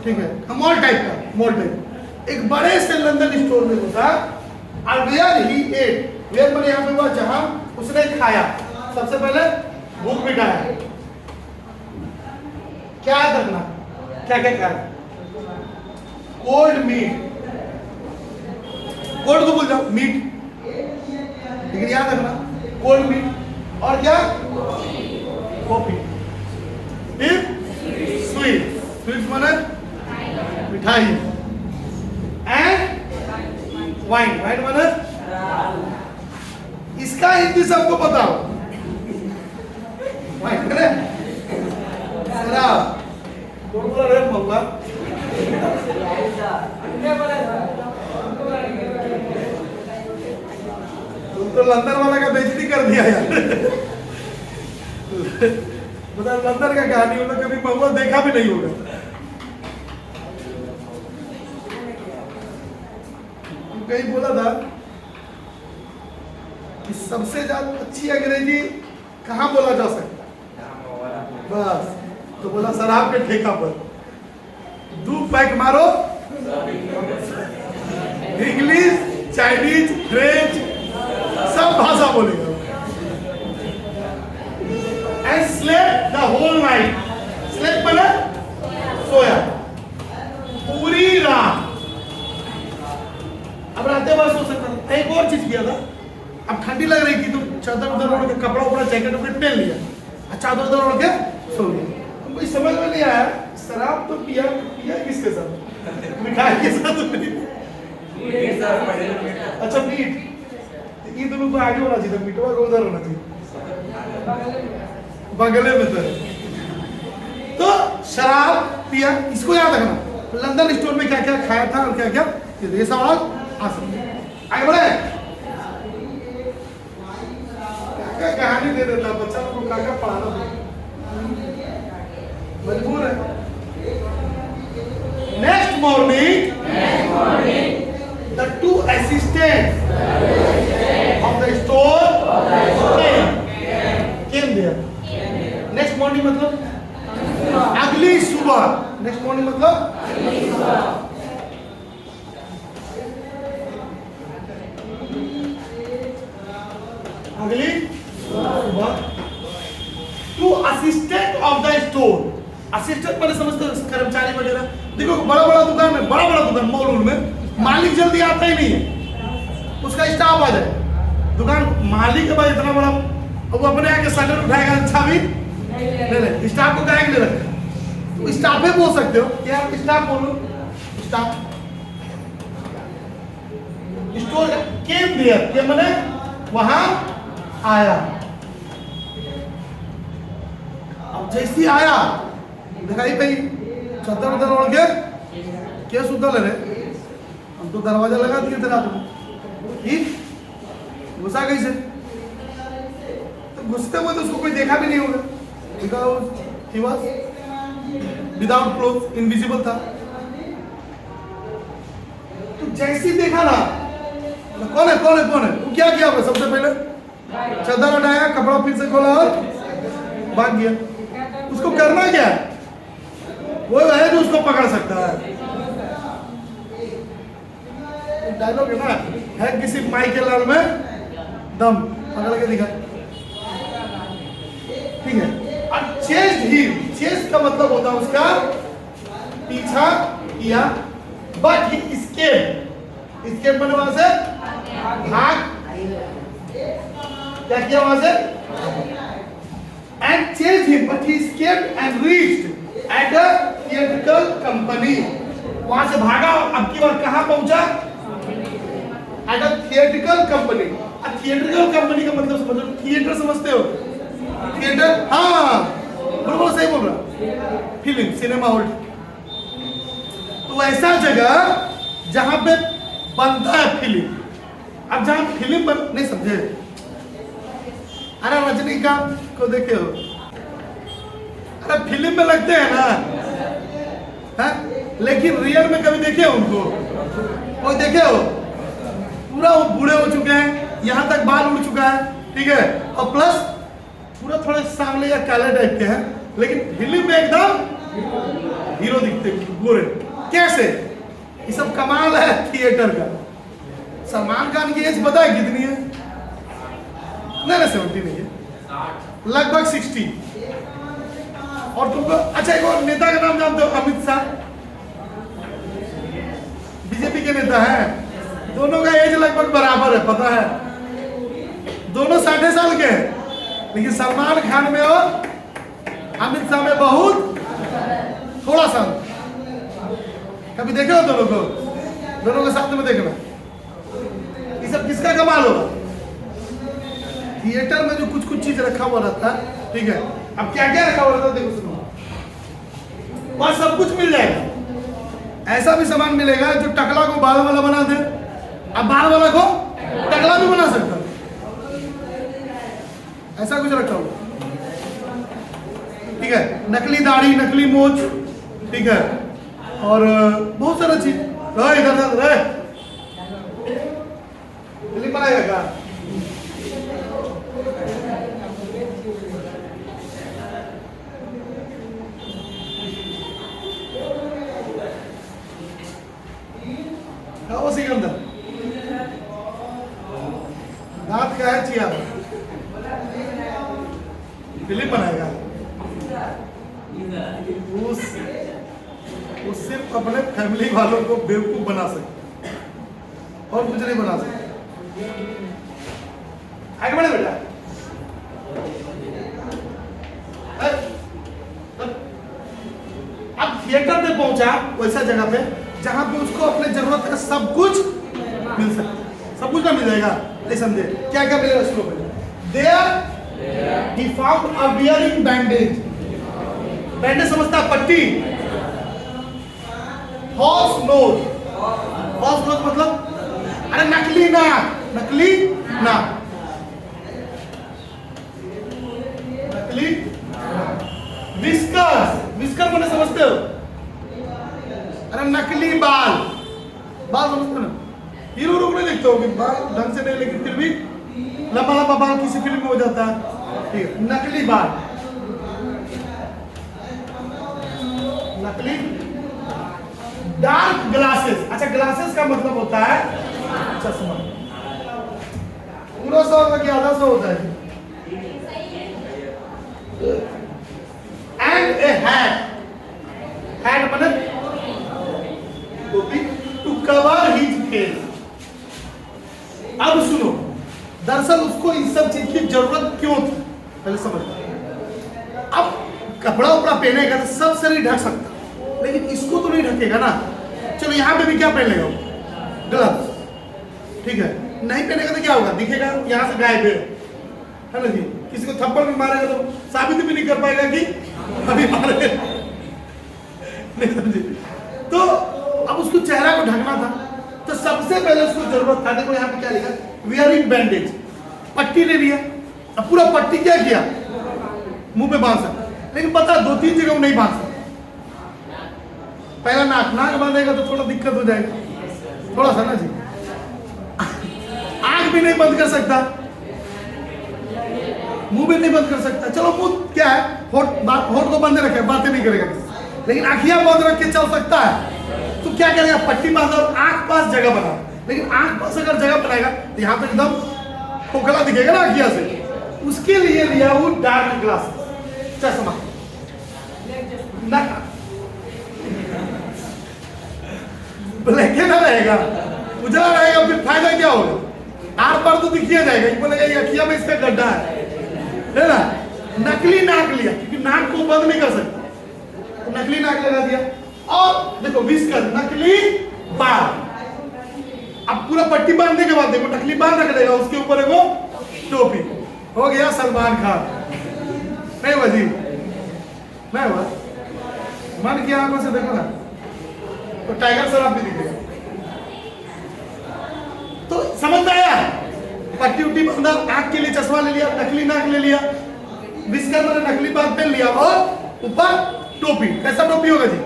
ठीक है, मॉल टाइप का, मॉल टाइप। एक बड़े से लंदन स्टोर में घुसा, और वेयर ही एट, वेयर मैंने यहाँ पे हुआ जहां उसने खाया। सबसे पहले भूख मिटाया, क्या करना, क्या क्या खाया? कोल्ड मीट, कोल्ड को भूल जाओ, मीट, लेकिन याद रखना कोल्ड मीट, और क्या? कॉफी, फिर स्वीट, स्वीट माने मिठाई, एंड वाइन, वाइन माने इसका हिंदी सबको बताओ, वाइन माने शराब। कौन बोला रे मौका? तुम तो लंदन वाला का बेइज्जती कर दिया यार। मतलब लंदन का कहानी मतलब कभी महुआ देखा भी नहीं होगा। कहीं बोला था कि सबसे ज्यादा अच्छी अंग्रेजी कहाँ बोला जा सकता है? बस, तो बोला शराब के ठेका पर 2 पैक मारो। इंग्लिश, चाइनीज, फ्रेंच सब भाषा बोलेगा। And slept the whole night, slept माने सोया पूरी रात। अब रातें भर सो सकता था। एक और चीज किया था, अब ठंडी लग रही थी तो चादर उधर ओढ़ के, कपड़ा उपड़ा जैकेट उपड़ा पहन लिया, चादर उधर ओढ़ के सो गया। तुमको समझ में नहीं आया, शराब तो पिया किसके साथ? मिठाई के साथ तो नहीं। अच्छा, मीट, ये दोनों को आगे होना चाहिए, मीठवा को उधर होना चाहिए, बगले में तो शराब पिया। इसको याद रखना, लंदन स्टोर में क्या क्या खाया था और क्या क्या, ये सवाल आ सकते। आगे बढ़े। क्या कहानी दे देता बच्चा को, क्या पढ़ाना मजबूर है। Next morning the 2 assistants of the store came there. Next morning मतलब अगली सुबह, नेक्स्ट मॉर्निंग मतलब अगली सुबह। 2 assistant of the store. Assistant मैंने समझते हो कर्मचारी वगैरह। देखो बड़ा बड़ा दुकान में, बड़ा बड़ा दुकान मॉल में मालिक जल्दी आता ही नहीं है, उसका स्टाफ आ जाए दुकान। मालिक के बाद इतना बड़ा, वो अपने आके शटर उठाएगा, अच्छा भी नहीं, स्टाफ को क्या ले रखा, स्टाफ ही बोल सकते हो क्या, स्टाफ बोलो, स्टाफ। स्टोर केम देयर, के मैंने वहां आया। अब जैसी आया दिखाई भाई चद्दर उधर ओढ़ के क्या सुधा ले रहे, हम तो दरवाजा लगा दिए थे रात में, ठीक घुसा कैसे, तो घुसते हुए तो उसको कोई देखा भी नहीं होगा, because he was without cloth, invisible था। तो जैसी देखा ना, कौन है कौन है कौन है, वो क्या किया आपने, सबसे पहले चादर हटाया, कपड़ा फिर से खोला और भाग गया। उसको करना क्या है, वो है जो उसको पकड़ सकता है। डायलॉग है ना, है किसी माई के लाल में दम, पकड़ के दिखा, ठीक है। और चेस्ट ही, चेस्ट का मतलब होता है उसका पीछा किया, बट ही एस्केप, एस्केप मैंने वहां से भाग, क्या किया वहां से, and chased him, but he escaped and reached at a theatrical company. वहां से भागा, अब की बार कहां पहुंचा, at a theatrical company। अब theatrical company का मतलब समझो, थिएटर समझते हो, थिएटर, हाँ बिल्कुल सही बोल रहा, फिल्म सिनेमा हॉल। तो ऐसा जगह जहां पे बनता है फिल्म। अब जहां फिल्म बन, नहीं समझे, अरे रजनीकांत को देखे हो, अरे फिल्म में लगते हैं ना, है? लेकिन रियल में कभी देखे हो उनको, कोई देखे हो, पूरा वो बूढ़े हो चुके हैं, यहाँ तक बाल उड़ चुका है, ठीक है, और प्लस पूरा थोड़े सांवले या काले टाइप के हैं, लेकिन फिल्म में एकदम हीरो दिखते गोरे। कैसे, ये सब कमाल है थिएटर का। सलमान खान की एज पता है कितनी है, नहीं 70 नहीं है, लगभग 60। और तुमको अच्छा एक और नेता का नाम जानते हो, अमित शाह, बीजेपी के नेता हैं, दोनों का एज लगभग बराबर है, पता है, दोनों 60 साल के हैं, लेकिन सलमान खान में और अमित शाह में बहुत थोड़ा सा। कभी देखे हो दोनों को, दोनों के साथ में देखना, ये सब किसका कमाल होगा, थिएटर में जो कुछ कुछ चीज रखा हुआ रहता है, ठीक है। अब क्या क्या रखा हुआ रहता है देखो सुनो, वहां सब कुछ मिल जाएगा। ऐसा भी सामान मिलेगा जो टकला को बाल वाला बना दे, अब बाल वाला को टकला भी बना सकता है, ऐसा कुछ रखा हुआ, ठीक है। नकली दाढ़ी, नकली मोच, ठीक है, और बहुत सारा चीज। इधर दिल्ली बनाएगा क्या, वो सिकंदर दांत का है चिया, फिल्म बनाएगा, उस सिर्फ अपने फैमिली वालों को बेवकूफ बना सकते और कुछ नहीं बना सकते। आगे बढ़े बेटा, अब थिएटर पे पहुंचा वैसा जगह पे जहां पे उसको अपने जरूरत का सब कुछ मिल सकता है, सब कुछ ना मिल जाएगा, नहीं समझे क्या क्या मिलेगा शुरू में। There he found a wearing bandage, bandage समझता पट्टी, हॉर्स नोज, हॉर्स नोज मतलब अरे नकली नाक, नकली नाक, नकली विस्कर, विस्कर मैंने समझते हो, अरे नकली बाल, बाल समझते हो ना, हीरो लोग नहीं देखते हो कि बाल ढंग से नहीं, लेकिन फिर भी लंबा लंबा बाल किसी फिल्म में हो जाता है, ठीक है, नकली बाल, नकली डार्क ग्लासेस। अच्छा ग्लासेस का मतलब होता है चश्मा, पूरा 100 का क्या आधा 100 होता है, पहले समझ लो। अब कपड़ा उपड़ा पहनेगा तो सब शरीर ढक सकता है, लेकिन इसको तो नहीं ढकेगा ना। चलो यहाँ पे भी क्या पहन लेगा, ग्लव्स, ठीक है। नहीं पहनेगा तो क्या होगा, दिखेगा यहाँ से गायब है ना जी। किसी को थप्पड़ भी मारेगा तो साबित भी नहीं कर पाएगा कि अभी मारे नहीं समझे। तो अब उसको चेहरा को ढकना था, तो सबसे पहले उसको जरूरत था, देखो यहाँ पे क्या लिखा, वियरिंग बैंडेज, पट्टी ले लिया। अब पूरा पट्टी क्या किया, मुंह पे बांध सकता, लेकिन पता 2-3 जगह नहीं बांध सकता। पहला नाक बांधेगा तो थोड़ा दिक्कत हो जाएगा, थोड़ा सा ना जी। आंख भी नहीं बंद कर सकता, मुंह भी नहीं बंद कर सकता। चलो मुंह क्या है, होठ को बंद रखे, बातें नहीं करेगा, लेकिन आंखियां बंद रख के चल सकता है। तो क्या करेगा, पट्टी बांधा और आंख पास जगह बना। लेकिन आंख पास अगर जगह बनाएगा तो यहाँ पे एकदम खोखला दिखेगा ना आंखिया से। उसके लिए लिया वो डार्क ग्लास, चश्मा। ब्लैक ना रहेगा, उजला रहेगा, फिर फायदा क्या होगा, आर पार तो दिखिया जाएगा, ये बोलेगा ये अखिया में इसका गड्ढा है ना। नकली नाक लिया, क्योंकि नाक को बंद नहीं कर सकता, तो नकली नाक लगा दिया। और देखो विस्कर, नकली बाल। अब पूरा पट्टी बांधने के बाद देखो नकली बाल रख देगा, उसके ऊपर एगो टोपी, हो गया सलमान खान। नहीं हुआ जी, नहीं हुआ, मन की आंखों से देखो ना तो टाइगर श्रॉफ भी दिखेगा। तो समझ में आया, पट्टी उट्टी बांधा, आंख के लिए चश्मा ले लिया, नकली नाक ले लिया, विस्कर मैंने नकली बाल पहन लिया, और ऊपर टोपी। कैसा टोपी होगा जी,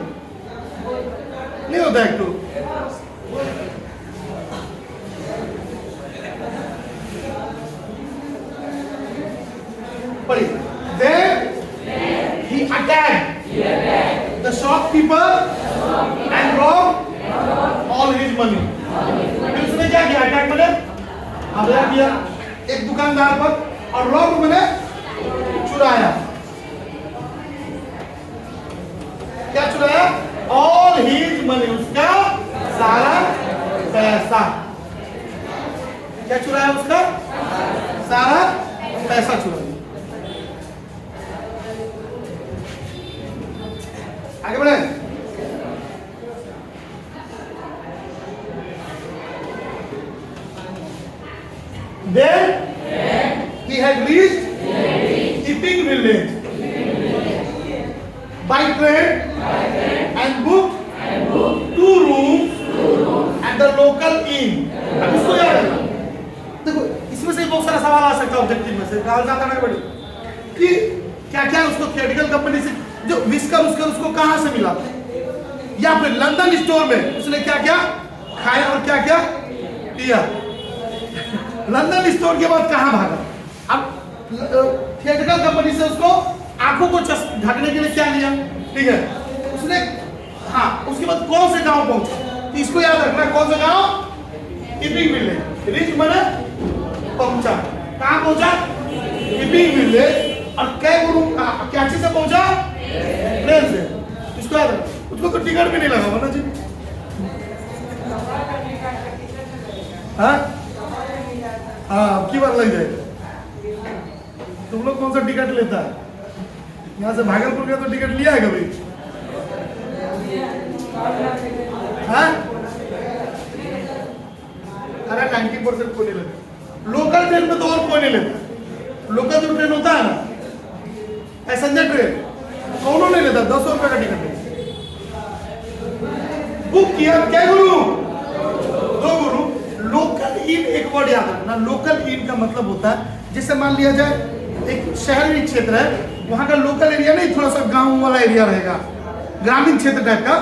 नहीं होता एक तो पढ़िए। Then he attacked the shopkeeper and robbed all his money. फिर उसने क्या किया, अटैक मैंने हमला किया एक दुकानदार पर, और रॉब मैंने चुराया। क्या चुराया, ऑल हिज मनी, उसका सारा पैसा। क्या चुराया, उसका सारा पैसा चुराया। आगे बढ़े। Then he had reached Epping village by train and booked 2 rooms at the local inn. अब इसको याद है, देखो इसमें से बहुत सारा सवाल आ सकता है ऑब्जेक्टिव में से, कहा जाता है बड़ी कि क्या क्या उसको थिएटिकल कंपनी से जो विस्कर उसको कहां से मिला, या फिर लंदन स्टोर में उसने क्या क्या खाया और क्या क्या पिया। लंदन स्टोर के बाद कहां भागा। अब थिएटिकल कंपनी से उसको आंखों को ढकने के लिए क्या लिया, ठीक है, उसने, हाँ, उसके बाद कौन से गांव पहुंचा, इसको याद रखना, कौन सा गांव, इपिंग विलेज। रिच मैंने पहुंचा, कहां पहुंचा, इपिंग विलेज। और कै गुरु क्या चीज से पहुंचा, ट्रेन से। इसको याद रखना, उसको तो टिकट भी नहीं लगा ना जी। हाँ की बार लग जाएगा। तुम लोग कौन सा टिकट लेता है, यहाँ से भागलपुर का तो टिकट लिया है कभी, हाँ? अरे 90% कोई नहीं लेता, लोकल ट्रेन में तो और कोई नहीं लेता। लोकल जो ट्रेन होता है ना, पैसेंजर ट्रेन, कौनों नहीं लेता, 200 रुपए का टिकट बुक किया। क्या गुरु, 2 गुरु। लोकल इन, एक वर्ड याद रखना, लोकल इन का मतलब होता है, जैसे मान लिया जाए एक शहरी क्षेत्र है, वहां का लोकल एरिया नहीं, थोड़ा सा गांव वाला एरिया रहेगा, ग्रामीण क्षेत्र टाइप का,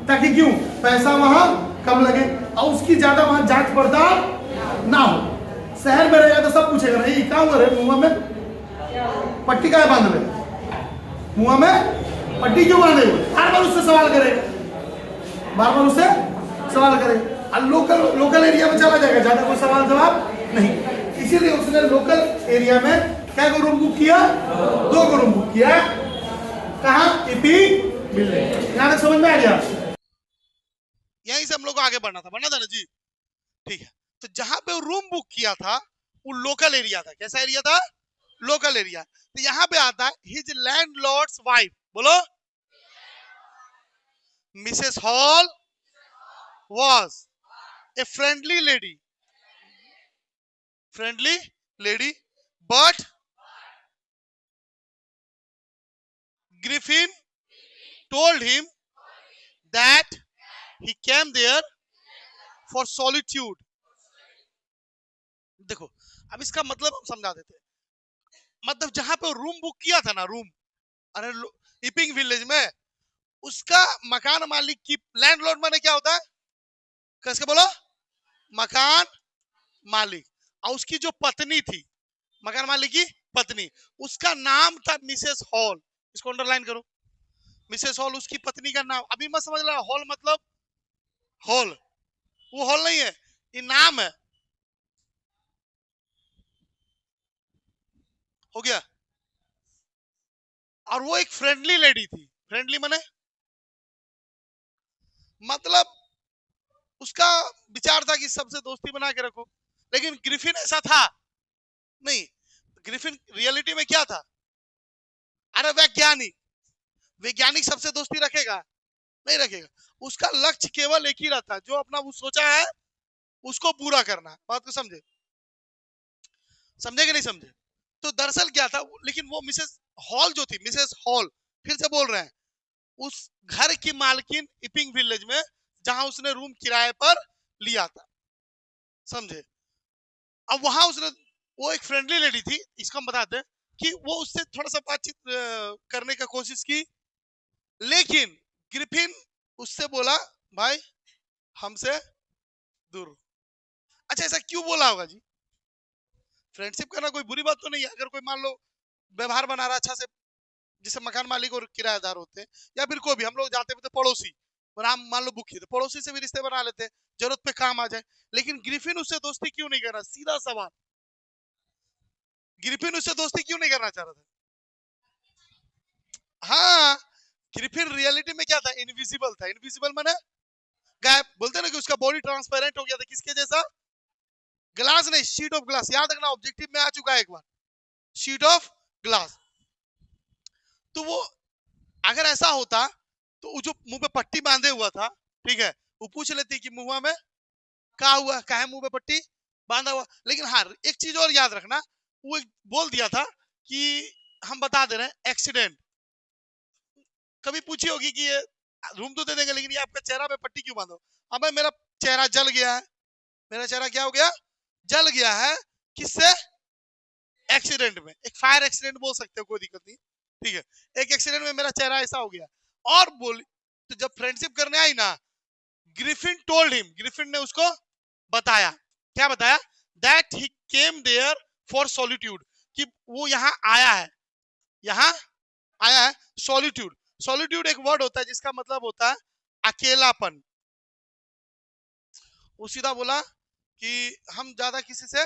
ताकि क्यों पैसा वहां कम लगे और उसकी ज्यादा वहां जांच पड़ताल ना हो। शहर में रहेगा तो सब पूछेगा, नहीं क्या हुआ रे, मुंह में पट्टी का बांध ले, मुंह में पट्टी क्यों बांधे, बार बार उससे सवाल करेगा, बार बार उससे सवाल करेगा। और लोकल एरिया में चला जाएगा, ज्यादा कोई सवाल जवाब नहीं, इसीलिए उसने लोकल एरिया में क्या को रूम बुक किया, 2 को रूम बुक किया। कहाँ, इपिंग विलेज। यहाँ तक समझ में आ गया, यहीं से हम लोग को आगे बढ़ना था ना जी, ठीक है। तो जहां पे रूम बुक किया था वो लोकल एरिया था, कैसा एरिया था, लोकल एरिया। तो यहां पे आता है हिज लैंडलॉर्ड्स वाइफ, बोलो Mrs hall was a friendly lady, friendly lady, but Griffin told him that he came there for solitude। देखो अब इसका मतलब हम समझा देते हैं। मतलब जहां पे रूम बुक किया था ना, रूम, अरे इपिंग विलेज में, उसका मकान मालिक की, लैंडलॉर्ड माने क्या होता है, कैसे बोलो, मकान मालिक, और उसकी जो पत्नी थी, मकान मालिक की पत्नी, उसका नाम था मिसेस हॉल। इसको अंडरलाइन करो, मिसेस हॉल उसकी पत्नी का नाम। अभी मत समझ रहा हॉल मतलब हॉल, वो हॉल नहीं है, ये नाम है। हो गया। और वो एक फ्रेंडली लेडी थी। फ्रेंडली माने मतलब उसका विचार था कि सबसे दोस्ती बना के रखो। लेकिन ग्रिफिन ऐसा था नहीं। ग्रिफिन रियलिटी में क्या था, अरे वैज्ञानिक, वैज्ञानिक सबसे दोस्ती रखेगा, नहीं रखेगा। उसका लक्ष्य केवल एक ही रहता है, जो अपना वो सोचा है उसको पूरा करना। बात को समझे, समझे कि नहीं समझे। तो दरअसल क्या था, लेकिन वो मिसेस हॉल जो थी, मिसेस हॉल, फिर से बोल रहे हैं, उस घर की मालकिन इपिंग विलेज में, जहां उसने रूम किराए पर लिया था, समझे। अब वहां उसने, वो एक फ्रेंडली लेडी थी, इसका हम बताते हैं कि वो उससे थोड़ा सा बातचीत करने का कोशिश की, लेकिन ग्रिफिन उससे बोला भाई हमसे दूर रहो। अच्छा ऐसा क्यों बोला होगा जी, फ्रेंडशिप करना कोई बुरी बात तो नहीं है। अगर कोई मान लो व्यवहार बना रहा अच्छा से, जैसे मकान मालिक और किराएदार होते हैं, या फिर कोई भी, हम लोग जाते हैं तो पड़ोसी, और हम मान लो बुक तो पड़ोसी से भी रिश्ते बना लेते हैं, जरूरत पे काम आ जाए। लेकिन ग्रिफिन उससे दोस्ती क्यों नहीं कर रहा, सीधा सवाल, ग्रिफिन उससे दोस्ती क्यों नहीं करना चाह रहा था। हाँ, ग्रिफिन रियलिटी में क्या था, इनविजिबल था। इनविजिबल माने गायब, बोलते ना कि उसका बॉडी ट्रांसपेरेंट हो गया था, किसके जैसा, ग्लास नहीं, शीट ऑफ ग्लास। याद रखना, ऑब्जेक्टिव में आ चुका है एक बार, शीट ऑफ ग्लास। तो वो अगर ऐसा होता तो वो जो मुंह पे पट्टी बांधे हुआ था, ठीक है, वो पूछ लेती कि मुंह में क्या हुआ, काहे मुंह पे पट्टी बांधा हुआ। लेकिन हाँ एक चीज और याद रखना, वो बोल दिया था कि हम बता दे रहे हैं एक्सीडेंट। कभी पूछी होगी कि ये रूम तो दे देंगे, लेकिन ये आपका चेहरा पे पट्टी क्यों बांधो। अब मेरा चेहरा जल गया है, मेरा चेहरा क्या हो गया, जल गया है, किससे, एक्सीडेंट में। एक फायर एक्सीडेंट बोल सकते हो, कोई दिक्कत नहीं, ठीक है। एक एक्सीडेंट में मेरा चेहरा ऐसा हो गया। और बोली तो जब फ्रेंडशिप करने आई ना, ग्रिफिन टोल्ड हिम, ग्रिफिन ने उसको बताया, क्या बताया, that he came there for solitude, कि वो यहाँ आया है, यहाँ आया है। सॉलिट्यूड, सॉलिट्यूड एक वर्ड होता है जिसका मतलब होता है अकेलापन। वो सीधा बोला कि हम ज्यादा किसी से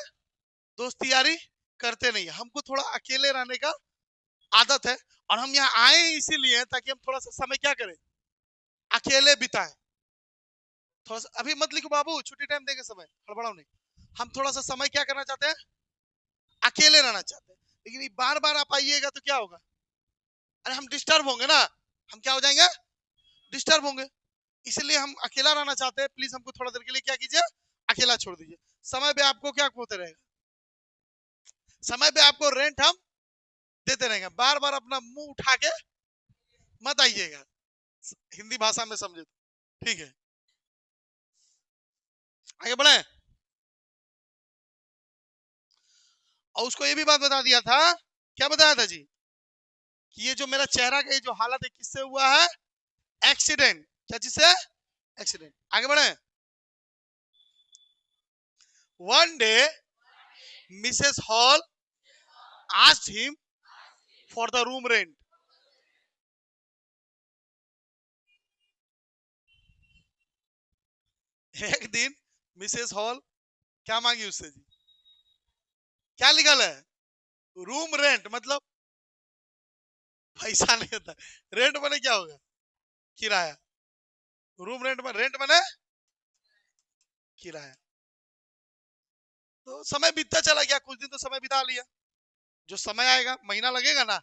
दोस्ती यारी करते नहीं, हमको थोड़ा अकेले रहने का आदत है, और हम यहाँ आए इसीलिए ताकि हम थोड़ा सा समय क्या करें, अकेले बिताएं। थोड़ा सा अभी मत लिखो बाबू, छुट्टी टाइम देंगे, समय हड़बड़ाओ नहीं। हम थोड़ा सा समय क्या करना चाहते हैं, अकेले रहना चाहते हैं। लेकिन बार बार आप आइएगा तो क्या होगा, अरे हम डिस्टर्ब होंगे ना, हम क्या हो जाएंगे, डिस्टर्ब होंगे। इसलिए हम अकेला रहना चाहते हैं। प्लीज हमको थोड़ा देर के लिए क्या कीजिए, अकेला छोड़ दीजिए। समय पे आपको क्या होते रहेगा, समय पे आपको रेंट हम देते रहेंगे। बार बार अपना मुंह उठा के मत आइएगा, हिंदी भाषा में समझे तो, ठीक है। आगे बढ़े। और उसको ये भी बात बता दिया था, क्या बताया था जी, कि ये जो मेरा चेहरा का ये जो हालत है किससे हुआ है, एक्सीडेंट। क्या चीज से, एक्सीडेंट। आगे बढ़े। One day Mrs hall asked him for the room rent. एक दिन मिसेस हॉल क्या मांगी उससे जी, क्या लिखा है, रूम रेंट, मतलब पैसा नहीं होता। रेंट बने क्या होगा, किराया। रूम रेंट में, रेंट बने किराया। तो समय बीतता चला गया, कुछ दिन तो समय बिता लिया। जो समय आएगा, महीना लगेगा ना।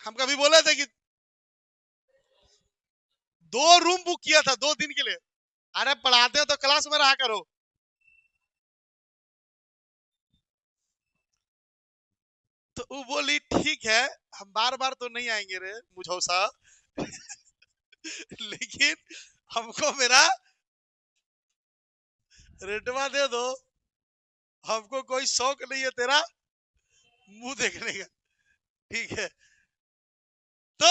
हम कभी बोले थे कि 2 रूम बुक किया था 2 दिन के लिए। अरे पढ़ाते हो तो क्लास में रहा करो। तो वो बोली ठीक है, हम बार बार तो नहीं आएंगे रे मुझौसा लेकिन हमको मेरा रेटवा दे दो, हमको कोई शौक नहीं है तेरा मुंह देखने का, ठीक है। तो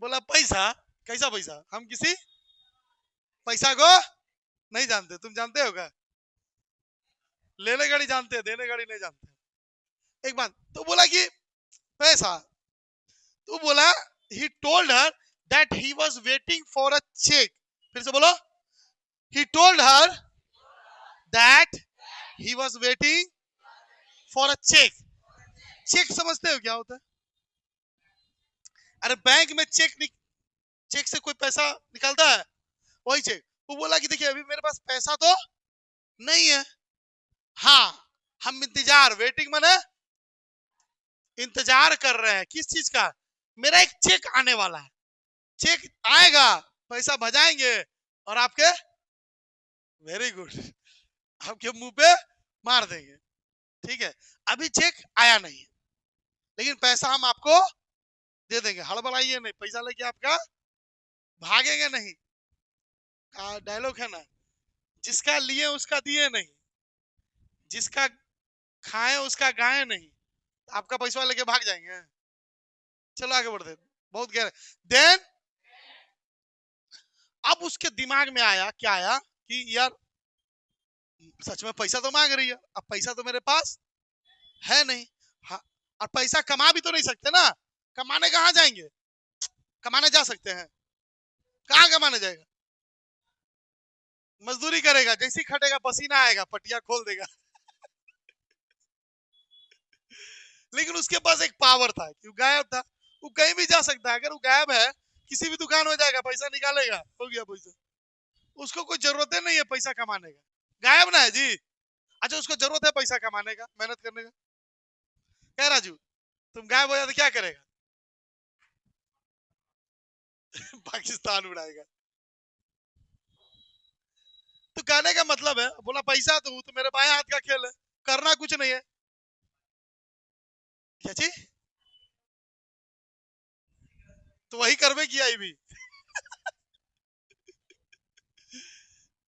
बोला पैसा, कैसा पैसा? हम किसी पैसा को नहीं जानते, तुम जानते हो क्या? लेने गाड़ी जानते हैं, देने गाड़ी नहीं जानते। एक बात तो बोला कि पैसा, तो बोला he told her that he was waiting for a check। फिर से बोलो, he told her that he was waiting for a check। Check समझते हो क्या होता है? अरे बैंक में चेक से कोई पैसा निकलता है, वही चेक। वो बोला कि देखिए अभी मेरे पास पैसा तो नहीं है, हाँ हम इंतजार, वेटिंग माने इंतजार कर रहे हैं किस चीज का? मेरा एक चेक आने वाला है, चेक आएगा, पैसा भजाएंगे और आपके, वेरी गुड, आपके मुंह पे मार देंगे, ठीक है। अभी चेक आया नहीं है, लेकिन पैसा हम आपको दे देंगे, हड़बड़ाइए नहीं, पैसा लेके आपका भागेंगे नहीं। डायलॉग है ना, जिसका लिए उसका दिए नहीं, जिसका खाए उसका गाए नहीं, आपका पैसा लेके भाग जाएंगे। चलो आगे बढ़ते, बहुत गहरे। देन अब उसके दिमाग में आया, क्या आया कि यार सच में पैसा तो मांग रही है, अब पैसा तो मेरे पास है नहीं, हाँ, और पैसा कमा भी तो नहीं सकते ना, कमाने कहाँ जाएंगे? कमाने जा सकते हैं, कहाँ कमाने जाएगा? मजदूरी करेगा, जैसे ही खटेगा पसीना आएगा, पटिया खोल देगा लेकिन उसके पास एक पावर था, क्यों गायब था, वो कहीं भी जा सकता है। अगर वो गायब है, किसी भी दुकान में जाएगा, पैसा निकालेगा, हो गया पैसा। उसको कोई जरूरत नहीं है पैसा कमाने का, गायब ना है जी। अच्छा उसको जरूरत है पैसा कमाने का, मेहनत करने का। कह राजू तुम गायब हो जाए तो क्या करेगा? पाकिस्तान उड़ाएगा। तो कहने का मतलब है, बोला पैसा तो मेरे बाएं हाथ का खेल है, करना कुछ नहीं है। क्या चीज? तो वही करवे किया भी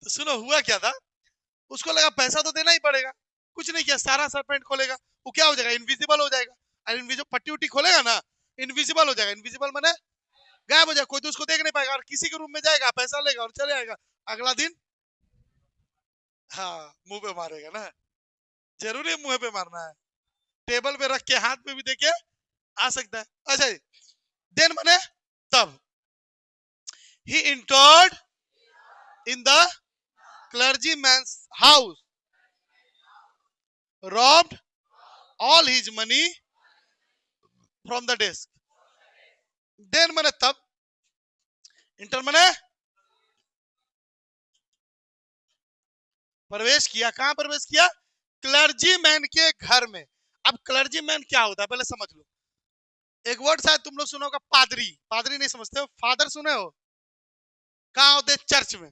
तो सुनो हुआ क्या था, उसको लगा पैसा तो देना ही पड़ेगा, कुछ नहीं किया, सारा सरपेंट खोलेगा, वो क्या हो जाएगा? इनविजिबल हो जाएगा। और इनविजिबल पट्टी उट्टी खोलेगा ना, इनविजिबल हो जाएगा। इनविजिबल माने गायब हो जाएगा, कोई तो उसको देख नहीं पाएगा, और किसी के रूम में जाएगा, पैसा लेगा और चले आएगा। अगला दिन हाँ मुंह पे मारेगा ना, जरूरी मुंह पे मारना है, टेबल पे रख के हाथ पे भी देके आ सकता है। अच्छा देन माने तब he entered in the clergyman's house, robbed all his money from the desk। Then माने तब, इंटर माने प्रवेश किया, कहां प्रवेश किया? क्लर्जीमैन के घर में। अब क्लर्जीमैन क्या होता है पहले समझ लो। एक वर्ड शायद तुम लोग सुना होगा, पादरी। पादरी नहीं समझते हो? फादर सुने हो? कहां होते? चर्च में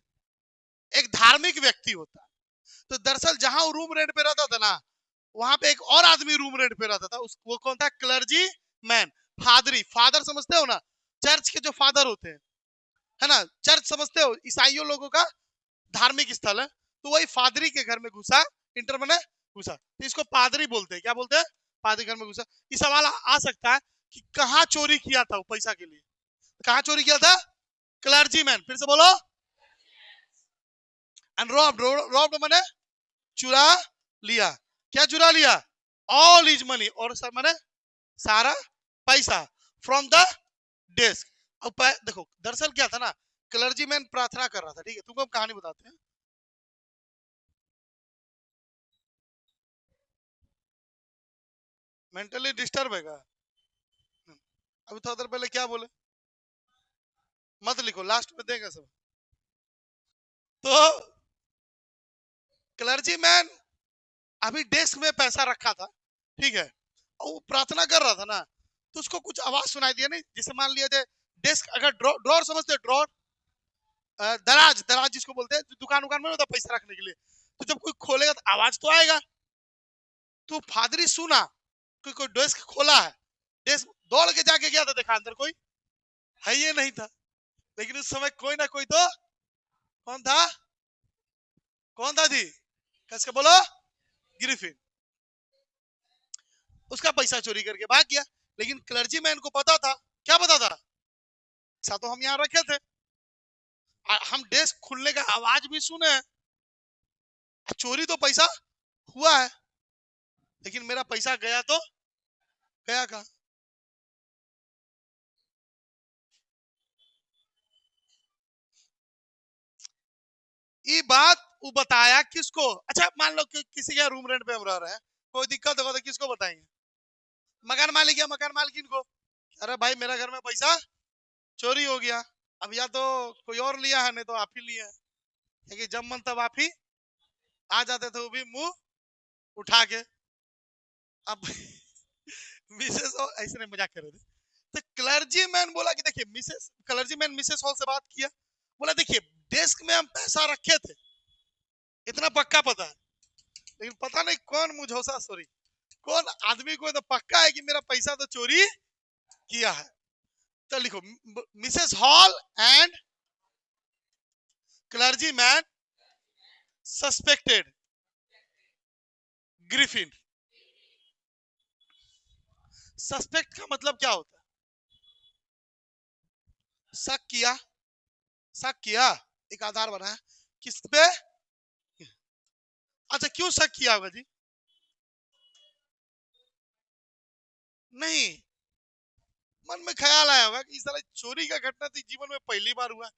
एक धार्मिक व्यक्ति होता है। तो दरअसल जहां वो रूम रेंट पे रहता था ना, वहां पे एक और आदमी रूम रेंट पे रहता था, वो कौन था? Clergy man, फादरी। फादर समझते हो ना, चर्च के जो फादर होते हैं, है ना, चर्च समझते हो, ईसाइयों लोगों का धार्मिक स्थल है। तो वही फादरी के घर में घुसा, इंटर मैंने घुसा, तो इसको पादरी बोलते हैं। क्या बोलते हैं? पादरी घर में घुसा। ये सवाल आ सकता है कि कहां चोरी किया था वो पैसा के लिए? कहां चोरी किया था? क्लर्जीमैन, फिर से बोलो। एंड रॉब्ड, रॉब्ड माने चुरा लिया। क्या चुरा लिया? ऑल इज मनी, और सब माने सारा पैसा, फ्रॉम द डेस्क। अब देखो दरअसल क्या था ना, क्लर्जीमैन प्रार्थना कर रहा था, ठीक है, तुमको हम कहानी बताते हैं। मेंटली डिस्टर्ब है क्या? अभी थोड़ा देर पहले क्या बोले? मत लिखो, लास्ट में देगा सब। तो क्लर्जी मैन अभी डेस्क में पैसा रखा था, ठीक है, और वो प्रार्थना कर रहा था ना, तो उसको कुछ आवाज सुनाई दिया नहीं, जिसे मान लिया जाए डेस्क, अगर ड्रॉर समझते हैं, ड्रॉर, दराज, दराज जिसको बोलते हैं, दुकान उकान में होता है पैसा रखने के लिए, तो जब कोई खोलेगा तो आवाज तो आएगा। तो फादरी सुना कि कोई डेस्क खोला है, डेस्क दौड़ के जाके गया, तो देखा अंदर कोई है ये नहीं था। लेकिन उस समय कोई ना कोई तो कौन था, कौन था जी, कसके बोलो, ग्रिफिन। उसका पैसा चोरी करके भाग गया। लेकिन क्लर्जी मैन को पता था, क्या पता था, पैसा तो हम यहाँ रखे थे, हम डेस्क खुलने का आवाज भी सुने, चोरी तो पैसा हुआ है, लेकिन मेरा पैसा गया तो गया कहाँ। ये बात वो बताया किसको, अच्छा मान लो कि किसी का रूम रेंट पे हम रह रहे हैं, कोई दिक्कत होगा तो किसको बताएंगे, मकान मालिक या मकान मालकिन को, अरे भाई मेरा घर में पैसा चोरी हो गया। अब या तो कोई और लिया है, नहीं तो आप ही लिए हैं, क्योंकि जब मन तब आप ही आ जाते थे, वो भी मुंह उठा के। अब मिसेस ऐसे नहीं, मजाक कर रहे थे। तो क्लर्जी मैन बोला कि देखिए, Mrs clergy man Mrs hall से बात किया, बोला देखिए डेस्क में हम पैसा रखे थे, इतना पक्का पता है, लेकिन पता नहीं कौन मुझौसा, सॉरी, कौन आदमी को तो पक्का है कि मेरा पैसा तो चोरी किया है। तो लिखो, Mrs hall and clergy man suspected Griffin. Suspect का मतलब क्या होता है, शक किया, शक किया, एक आधार बनाया, किस पे, अच्छा क्यों शक किया होगा जी, नहीं, मन में ख्याल आया होगा कि साला चोरी का घटना तो जीवन में पहली बार हुआ,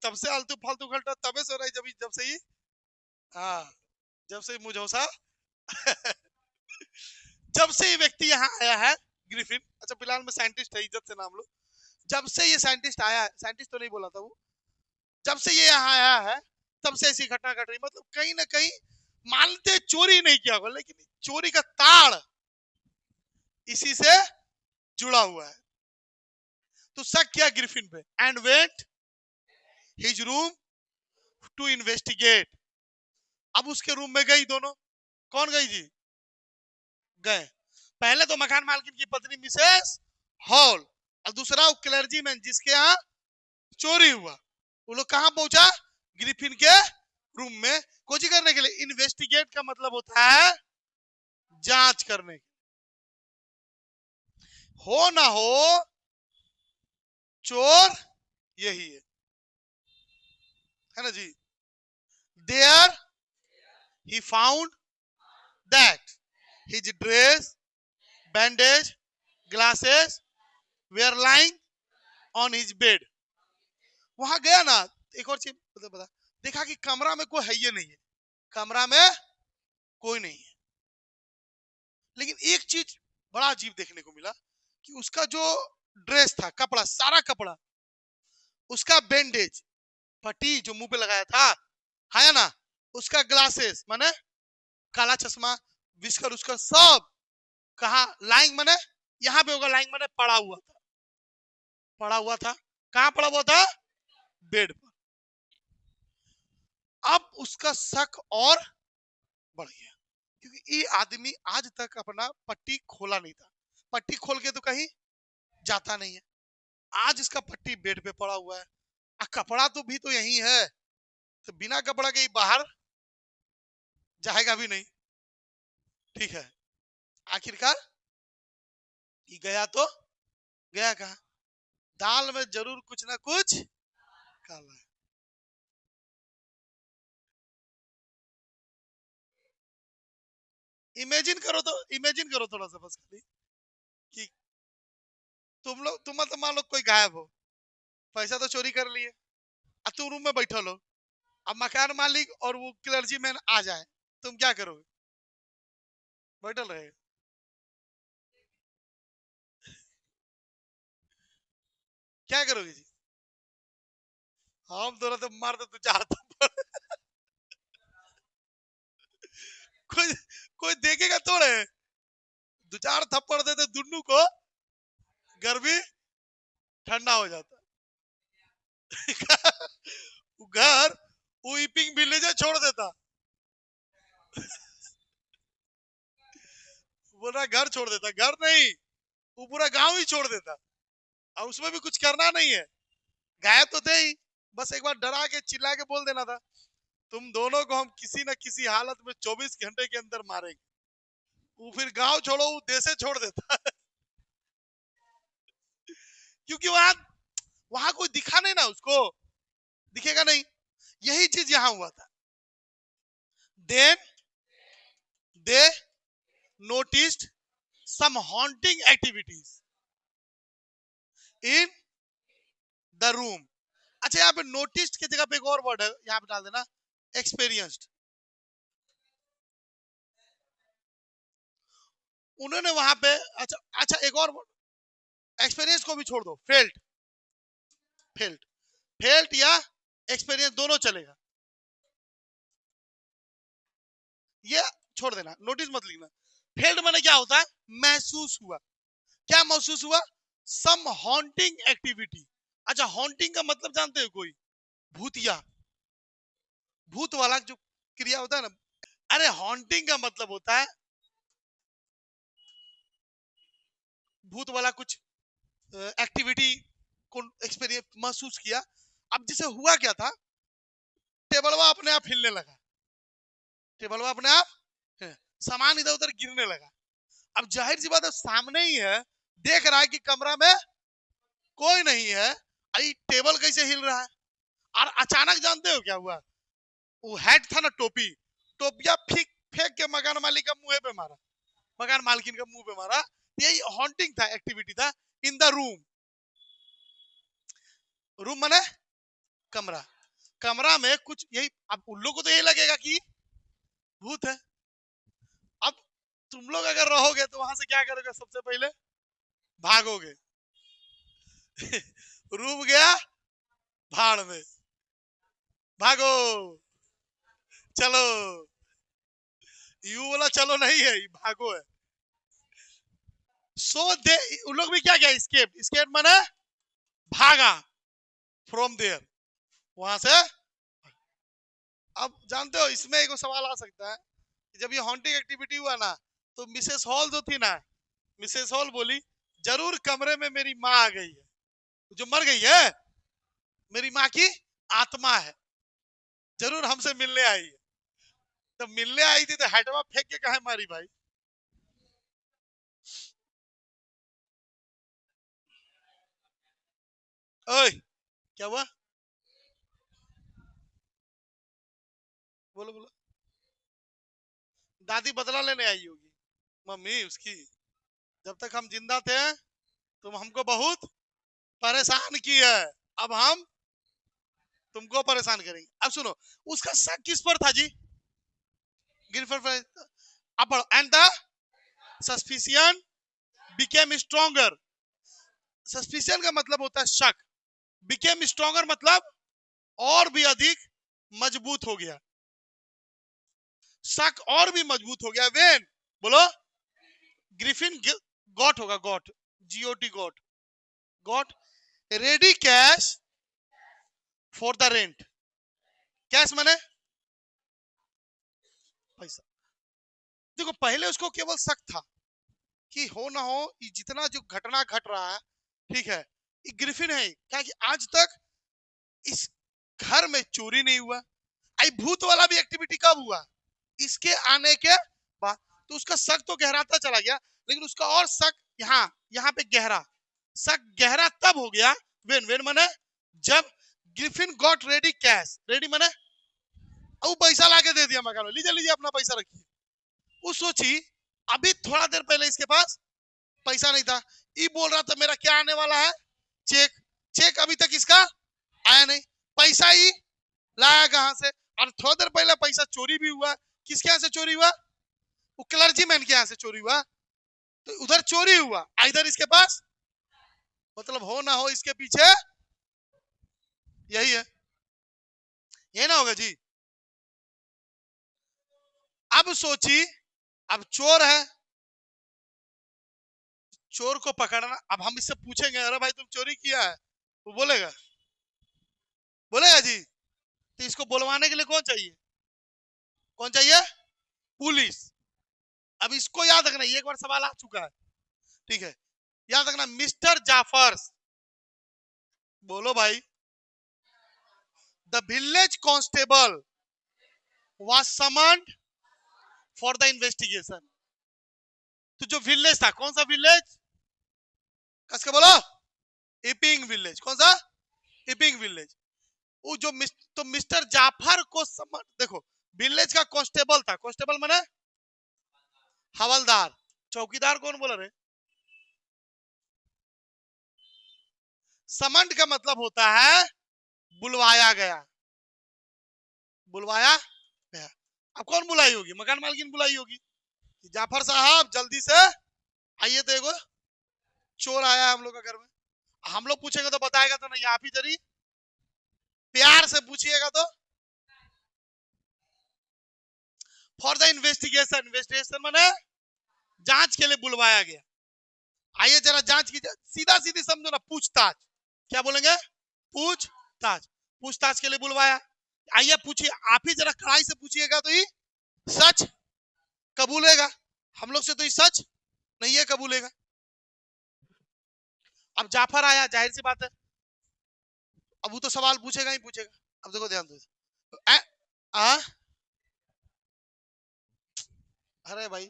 तब से आलतू फालतू घटना तबे से हो रहा है, जब से ही, हाँ, जब से मुझौसा जब से ये व्यक्ति यहाँ आया है, ग्रिफिन, अच्छा फिलहाल में साइंटिस्ट है, इज्जत से नाम लो, जब से ये साइंटिस्ट आया है, साइंटिस्ट तो नहीं बोला था वो, जब से ये यहाँ आया है तब से ऐसी घटना घट रही, मतलब कहीं ना कहीं मानते चोरी नहीं किया होगा, लेकिन चोरी का ताड़ इसी से जुड़ा हुआ है। तो शक किया ग्रिफिन पे, and went his room to investigate. अब उसके रूम में गई दोनों, कौन गई जी, गए, पहले तो मकान मालकिन की पत्नी मिसेस हॉल, और दूसरा वो क्लर्जी मैन जिसके यहाँ चोरी हुआ, वो लोग कहां पहुंचा, ग्रिफिन के रूम में, कोची करने के लिए, इन्वेस्टिगेट का मतलब होता है जांच करने, हो ना हो चोर यही है ना जी। There he found that his dress, bandage, glasses were lying on his bed. वहां गया ना, एक और चीज बता, देखा कि कमरा में कोई है ये नहीं है, कमरा में कोई नहीं है, लेकिन एक चीज बड़ा अजीब देखने को मिला कि उसका जो ड्रेस था, कपड़ा, सारा कपड़ा, उसका बैंडेज, पट्टी जो मुंह पे लगाया था, है ना, उसका ग्लासेस माने काला चश्मा, विस्कर, उसका सब कहा, लाइंग माने यहां पे होगा, लाइंग माने पड़ा हुआ था, पड़ा हुआ था, कहां पड़ा हुआ था, बेड पर। अब उसका शक और बढ़ गया, क्योंकि ये आदमी आज तक अपना पट्टी खोला नहीं था, पट्टी खोल के तो कहीं जाता नहीं है, आज इसका पट्टी बेड पे पड़ा हुआ है, कपड़ा तो भी तो यही है, तो बिना कपड़ा के बाहर जाएगा भी नहीं, ठीक है। आखिरकार ये गया तो गया कहा, दाल में जरूर कुछ ना कुछ काला है। इमेजिन करो थोड़ा सा बस खाली, कि तुम मतलब मान लो कोई गायब हो, पैसा तो चोरी कर लिए, अब तुम रूम में बैठो लो, अब मकान मालिक और वो क्लर्जी मैन आ जाए, तुम क्या करोगे, बैठल रहे, क्या करोगे जी, हम दोनों तो मार दो, तू चाहता कोई कोई देखेगा थोड़े, दो चार थप्पड़ देते दुन्नू को, घर भी ठंडा हो जाता। घर वीपिंग विलेज छोड़ देता, पूरा घर छोड़ देता, घर नहीं वो पूरा गांव ही छोड़ देता। और उसमें भी कुछ करना नहीं है, गायब तो थे ही, बस एक बार डरा के चिल्ला के बोल देना था, तुम दोनों को हम किसी न किसी हालत में 24 घंटे के अंदर मारेंगे। वो फिर गांव छोड़ो, वो देशे छोड़ देता। क्योंकि वहां वहां कोई दिखा नहीं ना, उसको दिखेगा नहीं। यही चीज यहां हुआ था। Then they noticed some haunting activities in the room. अच्छा, यहाँ पे नोटिस्ड की जगह पे एक और वर्ड है, यहाँ पे डाल देना एक्सपीरियंस्ड। उन्होंने वहां पे, अच्छा अच्छा, एक और एक्सपीरियंस को भी छोड़ दो, फेल्ट, फेल्ट, फेल्ट या एक्सपीरियंस दोनों चलेगा, ये छोड़ देना, नोटिस मत लिखना। फेल्ट माने क्या होता है, महसूस हुआ। क्या महसूस हुआ, सम हॉन्टिंग एक्टिविटी। अच्छा, हॉन्टिंग का मतलब जानते हो कोई, भूतिया, भूत वाला जो क्रिया होता है ना। अरे हॉन्टिंग का मतलब होता है भूत वाला कुछ एक्टिविटी को एक्सपीरियंस महसूस किया। अब जैसे हुआ क्या था, टेबलवा अपने आप हिलने लगा, टेबलवा अपने आप, सामान इधर उधर गिरने लगा। अब जाहिर सी बात है, सामने ही है, देख रहा है कि कमरा में कोई नहीं है, आई टेबल कैसे हिल रहा है। और अचानक जानते हो क्या हुआ, वो हेड था ना, टोपी, टोपिया फेंक फेंक के मकान मालिक का मुंह पे मारा, मकान मालकिन का मुंह पे मारा। यही हॉन्टिंग था, एक्टिविटी था इन द रूम। रूम माने कमरा, कमरा में कुछ यही। अब उन लोगों को तो यही लगेगा कि भूत है। अब तुम लोग अगर रहोगे तो वहां से क्या करोगे, सबसे पहले भागोगे। रूम गया भाड़ में, भागो, चलो, यू वाला चलो नहीं है, भागो है। सो दे, उन लोग भी क्या किया, स्केप, स्केप माने भागा फ्रॉम देयर, वहां से। अब जानते हो इसमें एक सवाल आ सकता है, जब ये हॉन्टिंग एक्टिविटी हुआ ना, तो मिसेस हॉल जो थी ना, मिसेस हॉल बोली, जरूर कमरे में मेरी माँ आ गई है, जो मर गई है, मेरी माँ की आत्मा है, जरूर हमसे मिलने आई है। तो मिलने आई थी तो हेडवा फेंक के कहा मारी भाई। ओए, क्या हुआ, बोलो बोलो। दादी बदला लेने आई होगी, मम्मी उसकी, जब तक हम जिंदा थे तुम हमको बहुत परेशान की है, अब हम तुमको परेशान करेंगे। अब सुनो, उसका शक किस पर था जी, गिरफर पर। अब and the suspicion became stronger. Suspicion का मतलब होता है शक, बिकेम स्ट्रॉन्गर मतलब और भी अधिक मजबूत हो गया, शक और भी मजबूत हो गया। वेन, बोलो, ग्रिफिन गॉट होगा, got, GOT got, got ready cash for the rent. Cash माने पैसा। देखो पहले उसको केवल शक था कि हो ना हो, ये जितना जो घटना घट रहा है, ठीक है, ये ग्रिफिन है, क्या कि आज तक इस घर में चोरी नहीं हुआ। आई भूत वाला भी एक्टिविटी कब हुआ, इसके आने के बाद। तो उसका शक तो गहराता चला गया, लेकिन उसका और शक यहाँ यहाँ पे गहरा, शक गहरा तब हो गया, वेन, वेन माने जब Griffin got ready cash, ready माने वो पैसा लाके दे दिया मकान में, लीजिए लीजिए अपना पैसा रखिए। वो सोची अभी थोड़ा देर पहले इसके पास पैसा नहीं था, ये बोल रहा था मेरा क्या आने वाला है, चेक, चेक अभी तक इसका आया नहीं, पैसा ही लाया कहां से। और थोड़ा देर पहले पैसा चोरी भी हुआ, किसके यहाँ से चोरी हुआ, वो क्लर्जीमैन के यहाँ से चोरी हुआ। तो उधर चोरी हुआ, इधर इसके पास, मतलब हो ना हो इसके पीछे यही है, ये ना होगा जी। अब सोची, अब चोर है, चोर को पकड़ना। अब हम इससे पूछेंगे अरे भाई तुम चोरी किया है, वो बोलेगा, बोलेगा जी? तो इसको बुलवाने के लिए कौन चाहिए? कौन चाहिए? पुलिस। अब इसको याद रखना, ये एक बार सवाल आ चुका है, ठीक है? याद रखना, मिस्टर जाफर्स, बोलो भाई, the village constable was summoned for the investigation. तो जो विलेज था, कौन सा विलेज? कस के बोलो, इपिंग विलेज। कौन सा? इपिंग विलेज। वो जो तो मिस्टर जाफर को देखो, विलेज का कांस्टेबल था, कांस्टेबल माने हवलदार। चौकीदार कौन बोला रे? समन्ड का मतलब होता है बुलवाया गया, बुलवाया गया। अब कौन बुलाई होगी? मकान मालकिन बुलाई होगी, जाफर साहब जल्दी से आइए, तो एगो चोर आया है हम लोग के घर में। हम लोग पूछेंगे तो बताएगा तो नहीं, आप ही जरी प्यार से पूछिएगा तो। फॉर द इन्वेस्टिगेशन, इन्वेस्टिगेशन माने जांच के लिए बुलवाया गया। आइए जरा जांच कीजिए, सीधा सीधी समझो ना, पूछताछ। क्या बोलेंगे? पूछताछ। पूछताछ के लिए बुलवाया। आइए पूछिए, आप ही जरा कड़ाई से पूछिएगा तो ही सच कबूलेगा। हम लोग से तो ये सच नहीं है कबूलेगा। अब जाफर आया, जाहिर सी बात है, अब वो तो सवाल पूछेगा ही पूछेगा। अब देखो ध्यान दो, अरे भाई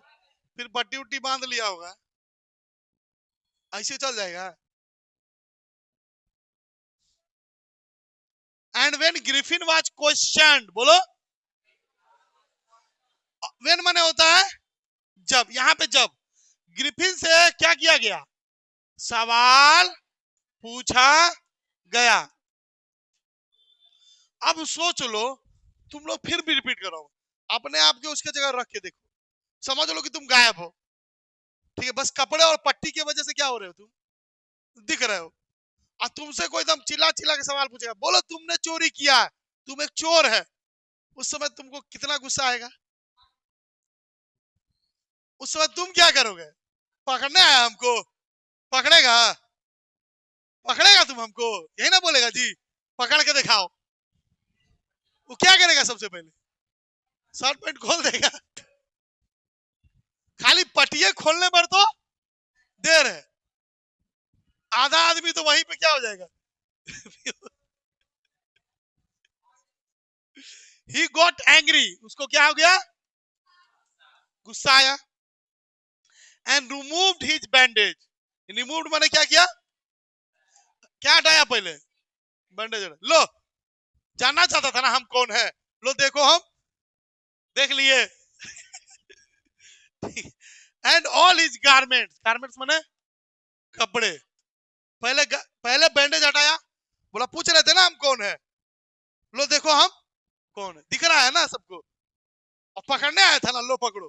फिर पट्टी उट्टी बांध लिया होगा, ऐसे चल जाएगा। And when Griffin was questioned, बोलो, व्हेन माने होता है जब, यहां पे जब ग्रिफिन से क्या किया गया? सवाल पूछा गया। अब सोच लो, तुम लोग फिर भी रिपीट करो, अपने आप के उसके जगह रख के देखो, समझ लो कि तुम गायब हो, ठीक है? बस कपड़े और पट्टी की वजह से क्या हो रहे हो, तुम दिख रहे हो, और तुमसे कोई एकदम चिल्ला चिल्ला के सवाल पूछेगा, बोलो तुमने चोरी किया है, तुम एक चोर है, उस समय तुमको कितना गुस्सा आएगा? उस समय तुम क्या करोगे? पकड़ने आया हमको, पकड़ेगा? पकड़ेगा तुम हमको, यही ना बोलेगा जी पकड़ के दिखाओ। वो क्या करेगा? सबसे पहले शर्ट पैंट खोल देगा, खाली पटिए खोलने पर तो देर है, आधा आदमी तो वहीं पे क्या हो जाएगा। He got angry, उसको क्या हो गया? गुस्सा आया। And removed his bandage, removed माने क्या किया? क्या हटाया? पहले बैंडेज। लो, जानना चाहता था ना हम कौन है, लो देखो हम देख लिए। And all his garments, garments माने कपड़े। पहले बैंडेज हटाया, बोला पूछ रहे थे ना हम कौन है, लो देखो हम कौन है, दिख रहा है ना सबको। और पकड़ने आया था ना, लो पकड़ो,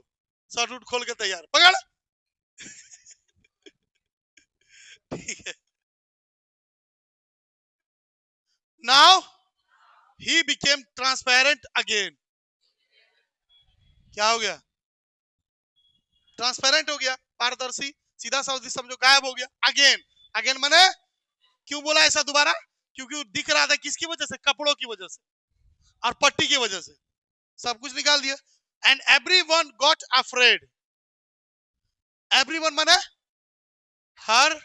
शर्ट उट खोल के तैयार, पकड़। ठीक है। Now he became transparent again. क्या हो गया? ट्रांसपेरेंट हो गया, पारदर्शी, सीधा साधा समझो, गायब हो गया। अगेन, अगेन माने क्यों बोला ऐसा दोबारा? क्योंकि दिख रहा था किसकी वजह से? कपड़ों की वजह से और पट्टी की वजह से, सब कुछ निकाल दिया। And everyone got afraid, everyone माने हर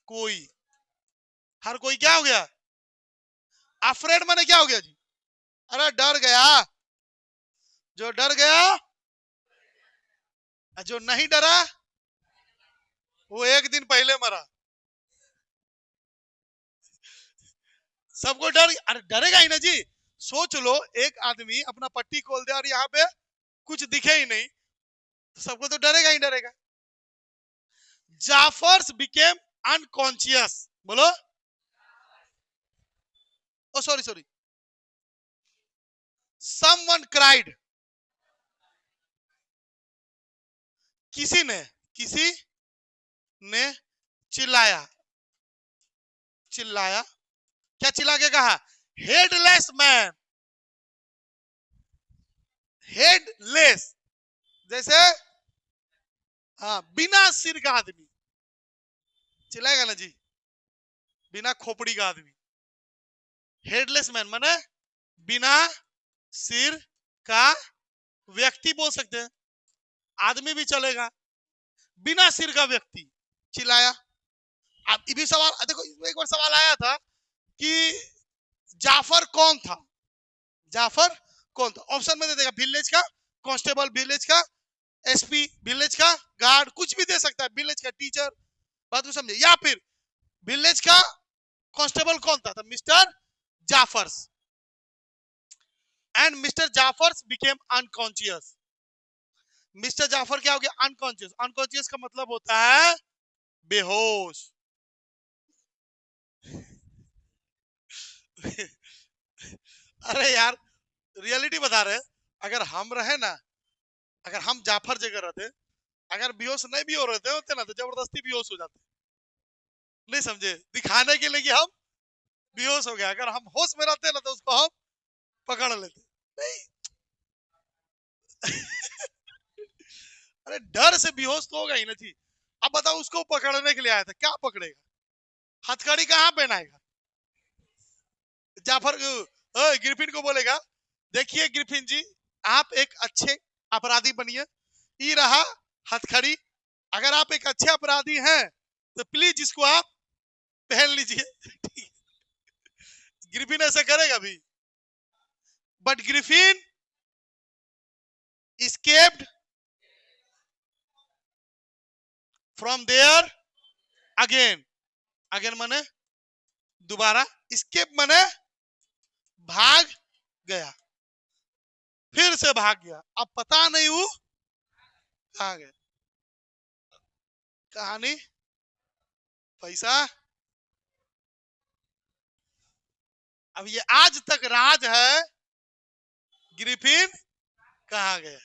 कोई, हर कोई क्या हो गया? अफ्रेड माने क्या हो गया जी? अरे डर गया, जो डर गया, जो नहीं डरा वो एक दिन पहले मरा। सबको डर, अरे डरेगा ही ना जी। सोच लो, एक आदमी अपना पट्टी खोल दे और यहाँ पे कुछ दिखे ही नहीं, तो सबको तो डरेगा ही डरेगा। जाफर्स बिकेम अनकॉन्शियस, बोलो, ओ सॉरी सॉरी, समवन क्राइड, किसी ने चिल्लाया, चिल्लाया, क्या चिल्ला के कहा? हेडलेस मैन, हेडलेस, जैसे हाँ बिना सिर का आदमी, चिल्लाएगा ना जी, बिना खोपड़ी का आदमी। हेडलेस मैन माने बिना सिर का व्यक्ति बोल सकते हैं, आदमी भी चलेगा, बिना सिर का व्यक्ति। चिल्लाया। अब ये भी सवाल देखो, एक बार सवाल आया था कि जाफर कौन था, जाफर कौन था? ऑप्शन में दे देगा विलेज का कांस्टेबल, विलेज का एसपी, विलेज का गार्ड, कुछ भी दे सकता है, विलेज का टीचर, बात को समझे, या फिर विलेज का कांस्टेबल कौन था? Mister Jaffers, and mister Jaffers became unconscious. Mister Jaffer क्या हो गया? अनकॉन्शियस। अनकॉन्शियस का मतलब होता है बेहोश। अरे यार रियलिटी बता रहे, अगर हम रहे ना, अगर हम जाफर जगह रहते, अगर बेहोश नहीं भी हो रहे होते ना, तो जबरदस्ती बेहोश हो जाते। नहीं समझे? दिखाने के लिए कि हम बेहोश हो गया। अगर हम होश में रहते ना, तो उसको हम पकड़ लेते। नहीं अरे डर से बेहोश तो होगा ही ना जी। अब बताओ, उसको पकड़ने के लिए आया था, क्या पकड़ेगा? हथकड़ी कहाँ पहनाएगा? जाफर ग्रिफिन को बोलेगा, देखिए ग्रिफिन जी, आप एक अच्छे अपराधी बनिए, ये रहा हथकड़ी, अगर आप एक अच्छे अपराधी हैं तो प्लीज इसको आप पहन लीजिए। ग्रिफिन ऐसा करेगा भी, but Griffin escaped from there again। Again माने दोबारा, escape माने भाग गया, फिर से भाग गया। अब पता नहीं वो कहां गया। कहानी पैसा, अब ये आज तक राज है, ग्रिफिन कहां गया।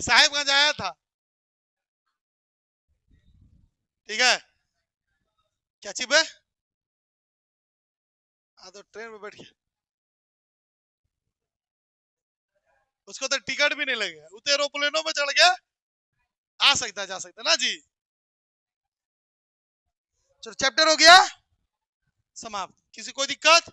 साहिबगंज आया था, ठीक है, क्या चीज है? तो ट्रेन में बैठ गया, उसको तो टिकट भी नहीं लगेगा, वो तो एरोप्लेनों में चढ़ गया, आ सकता जा सकता ना जी। चलो चैप्टर हो गया समाप्त। किसी कोई दिक्कत?